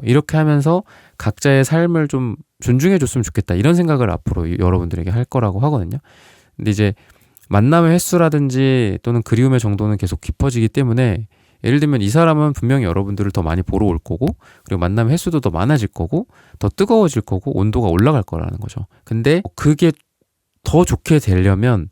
[SPEAKER 1] 이렇게 하면서 각자의 삶을 좀 존중해줬으면 좋겠다 이런 생각을 앞으로 여러분들에게 할 거라고 하거든요. 근데 이제 만남의 횟수라든지 또는 그리움의 정도는 계속 깊어지기 때문에 예를 들면 이 사람은 분명히 여러분들을 더 많이 보러 올 거고 그리고 만남의 횟수도 더 많아질 거고 더 뜨거워질 거고 온도가 올라갈 거라는 거죠. 근데 그게 더 좋게 되려면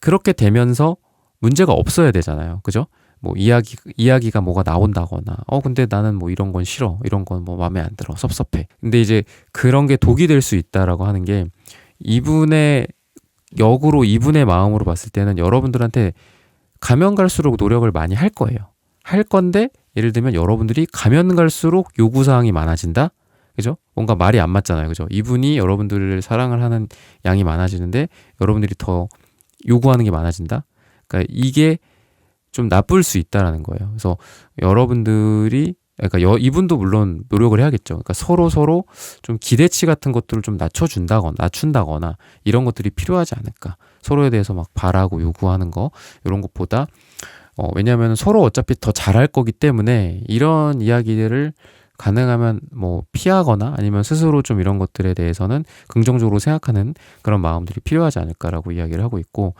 [SPEAKER 1] 그렇게 되면서 문제가 없어야 되잖아요. 그죠? 뭐 이야기가 뭐가 나온다거나 근데 나는 뭐 이런 건 싫어. 이런 건 뭐 마음에 안 들어. 섭섭해. 근데 이제 그런 게 독이 될 수 있다라고 하는 게 이분의 역으로 이분의 마음으로 봤을 때는 여러분들한테 가면 갈수록 노력을 많이 할 거예요. 할 건데 예를 들면 여러분들이 가면 갈수록 요구사항이 많아진다? 그죠? 뭔가 말이 안 맞잖아요. 그죠? 이분이 여러분들을 사랑을 하는 양이 많아지는데 여러분들이 더 요구하는 게 많아진다? 그러니까 이게 좀 나쁠 수 있다라는 거예요. 그래서 여러분들이 그러니까 이분도 물론 노력을 해야겠죠. 그러니까 서로 좀 기대치 같은 것들을 좀 낮춘다거나 이런 것들이 필요하지 않을까. 서로에 대해서 막 바라고 요구하는 거 이런 것보다 왜냐하면 서로 어차피 더 잘할 거기 때문에 이런 이야기들을 가능하면 뭐 피하거나 아니면 스스로 좀 이런 것들에 대해서는 긍정적으로 생각하는 그런 마음들이 필요하지 않을까라고 이야기를 하고 있고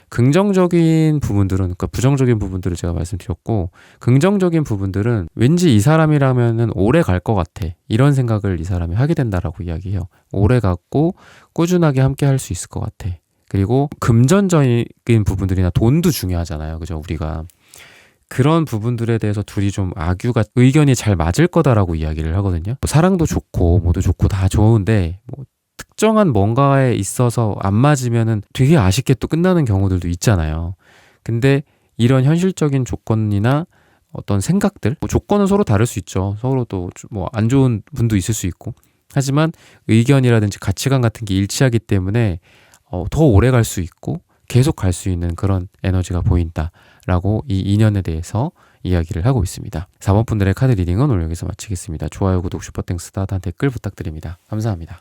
[SPEAKER 1] 긍정적인 부분들은 그러니까 부정적인 부분들을 제가 말씀드렸고 긍정적인 부분들은 왠지 이 사람이라면은 오래 갈 것 같아 이런 생각을 이 사람이 하게 된다라고 이야기해요. 오래 갔고 꾸준하게 함께 할 수 있을 것 같아. 그리고 금전적인 부분들이나 돈도 중요하잖아요. 그죠? 우리가 그런 부분들에 대해서 둘이 좀 의견이 잘 맞을 거다라고 이야기를 하거든요. 뭐 사랑도 좋고 뭐도 좋고 다 좋은데 뭐 특정한 뭔가에 있어서 안 맞으면은 되게 아쉽게 또 끝나는 경우들도 있잖아요. 근데 이런 현실적인 조건이나 어떤 생각들, 뭐 조건은 서로 다를 수 있죠. 서로 또 뭐 안 좋은 분도 있을 수 있고. 하지만 의견이라든지 가치관 같은 게 일치하기 때문에 더 오래 갈 수 있고 계속 갈 수 있는 그런 에너지가 보인다라고 이 인연에 대해서 이야기를 하고 있습니다. 4번 분들의 카드 리딩은 오늘 여기서 마치겠습니다. 좋아요, 구독, 슈퍼땡스, 따뜻한 댓글 부탁드립니다. 감사합니다.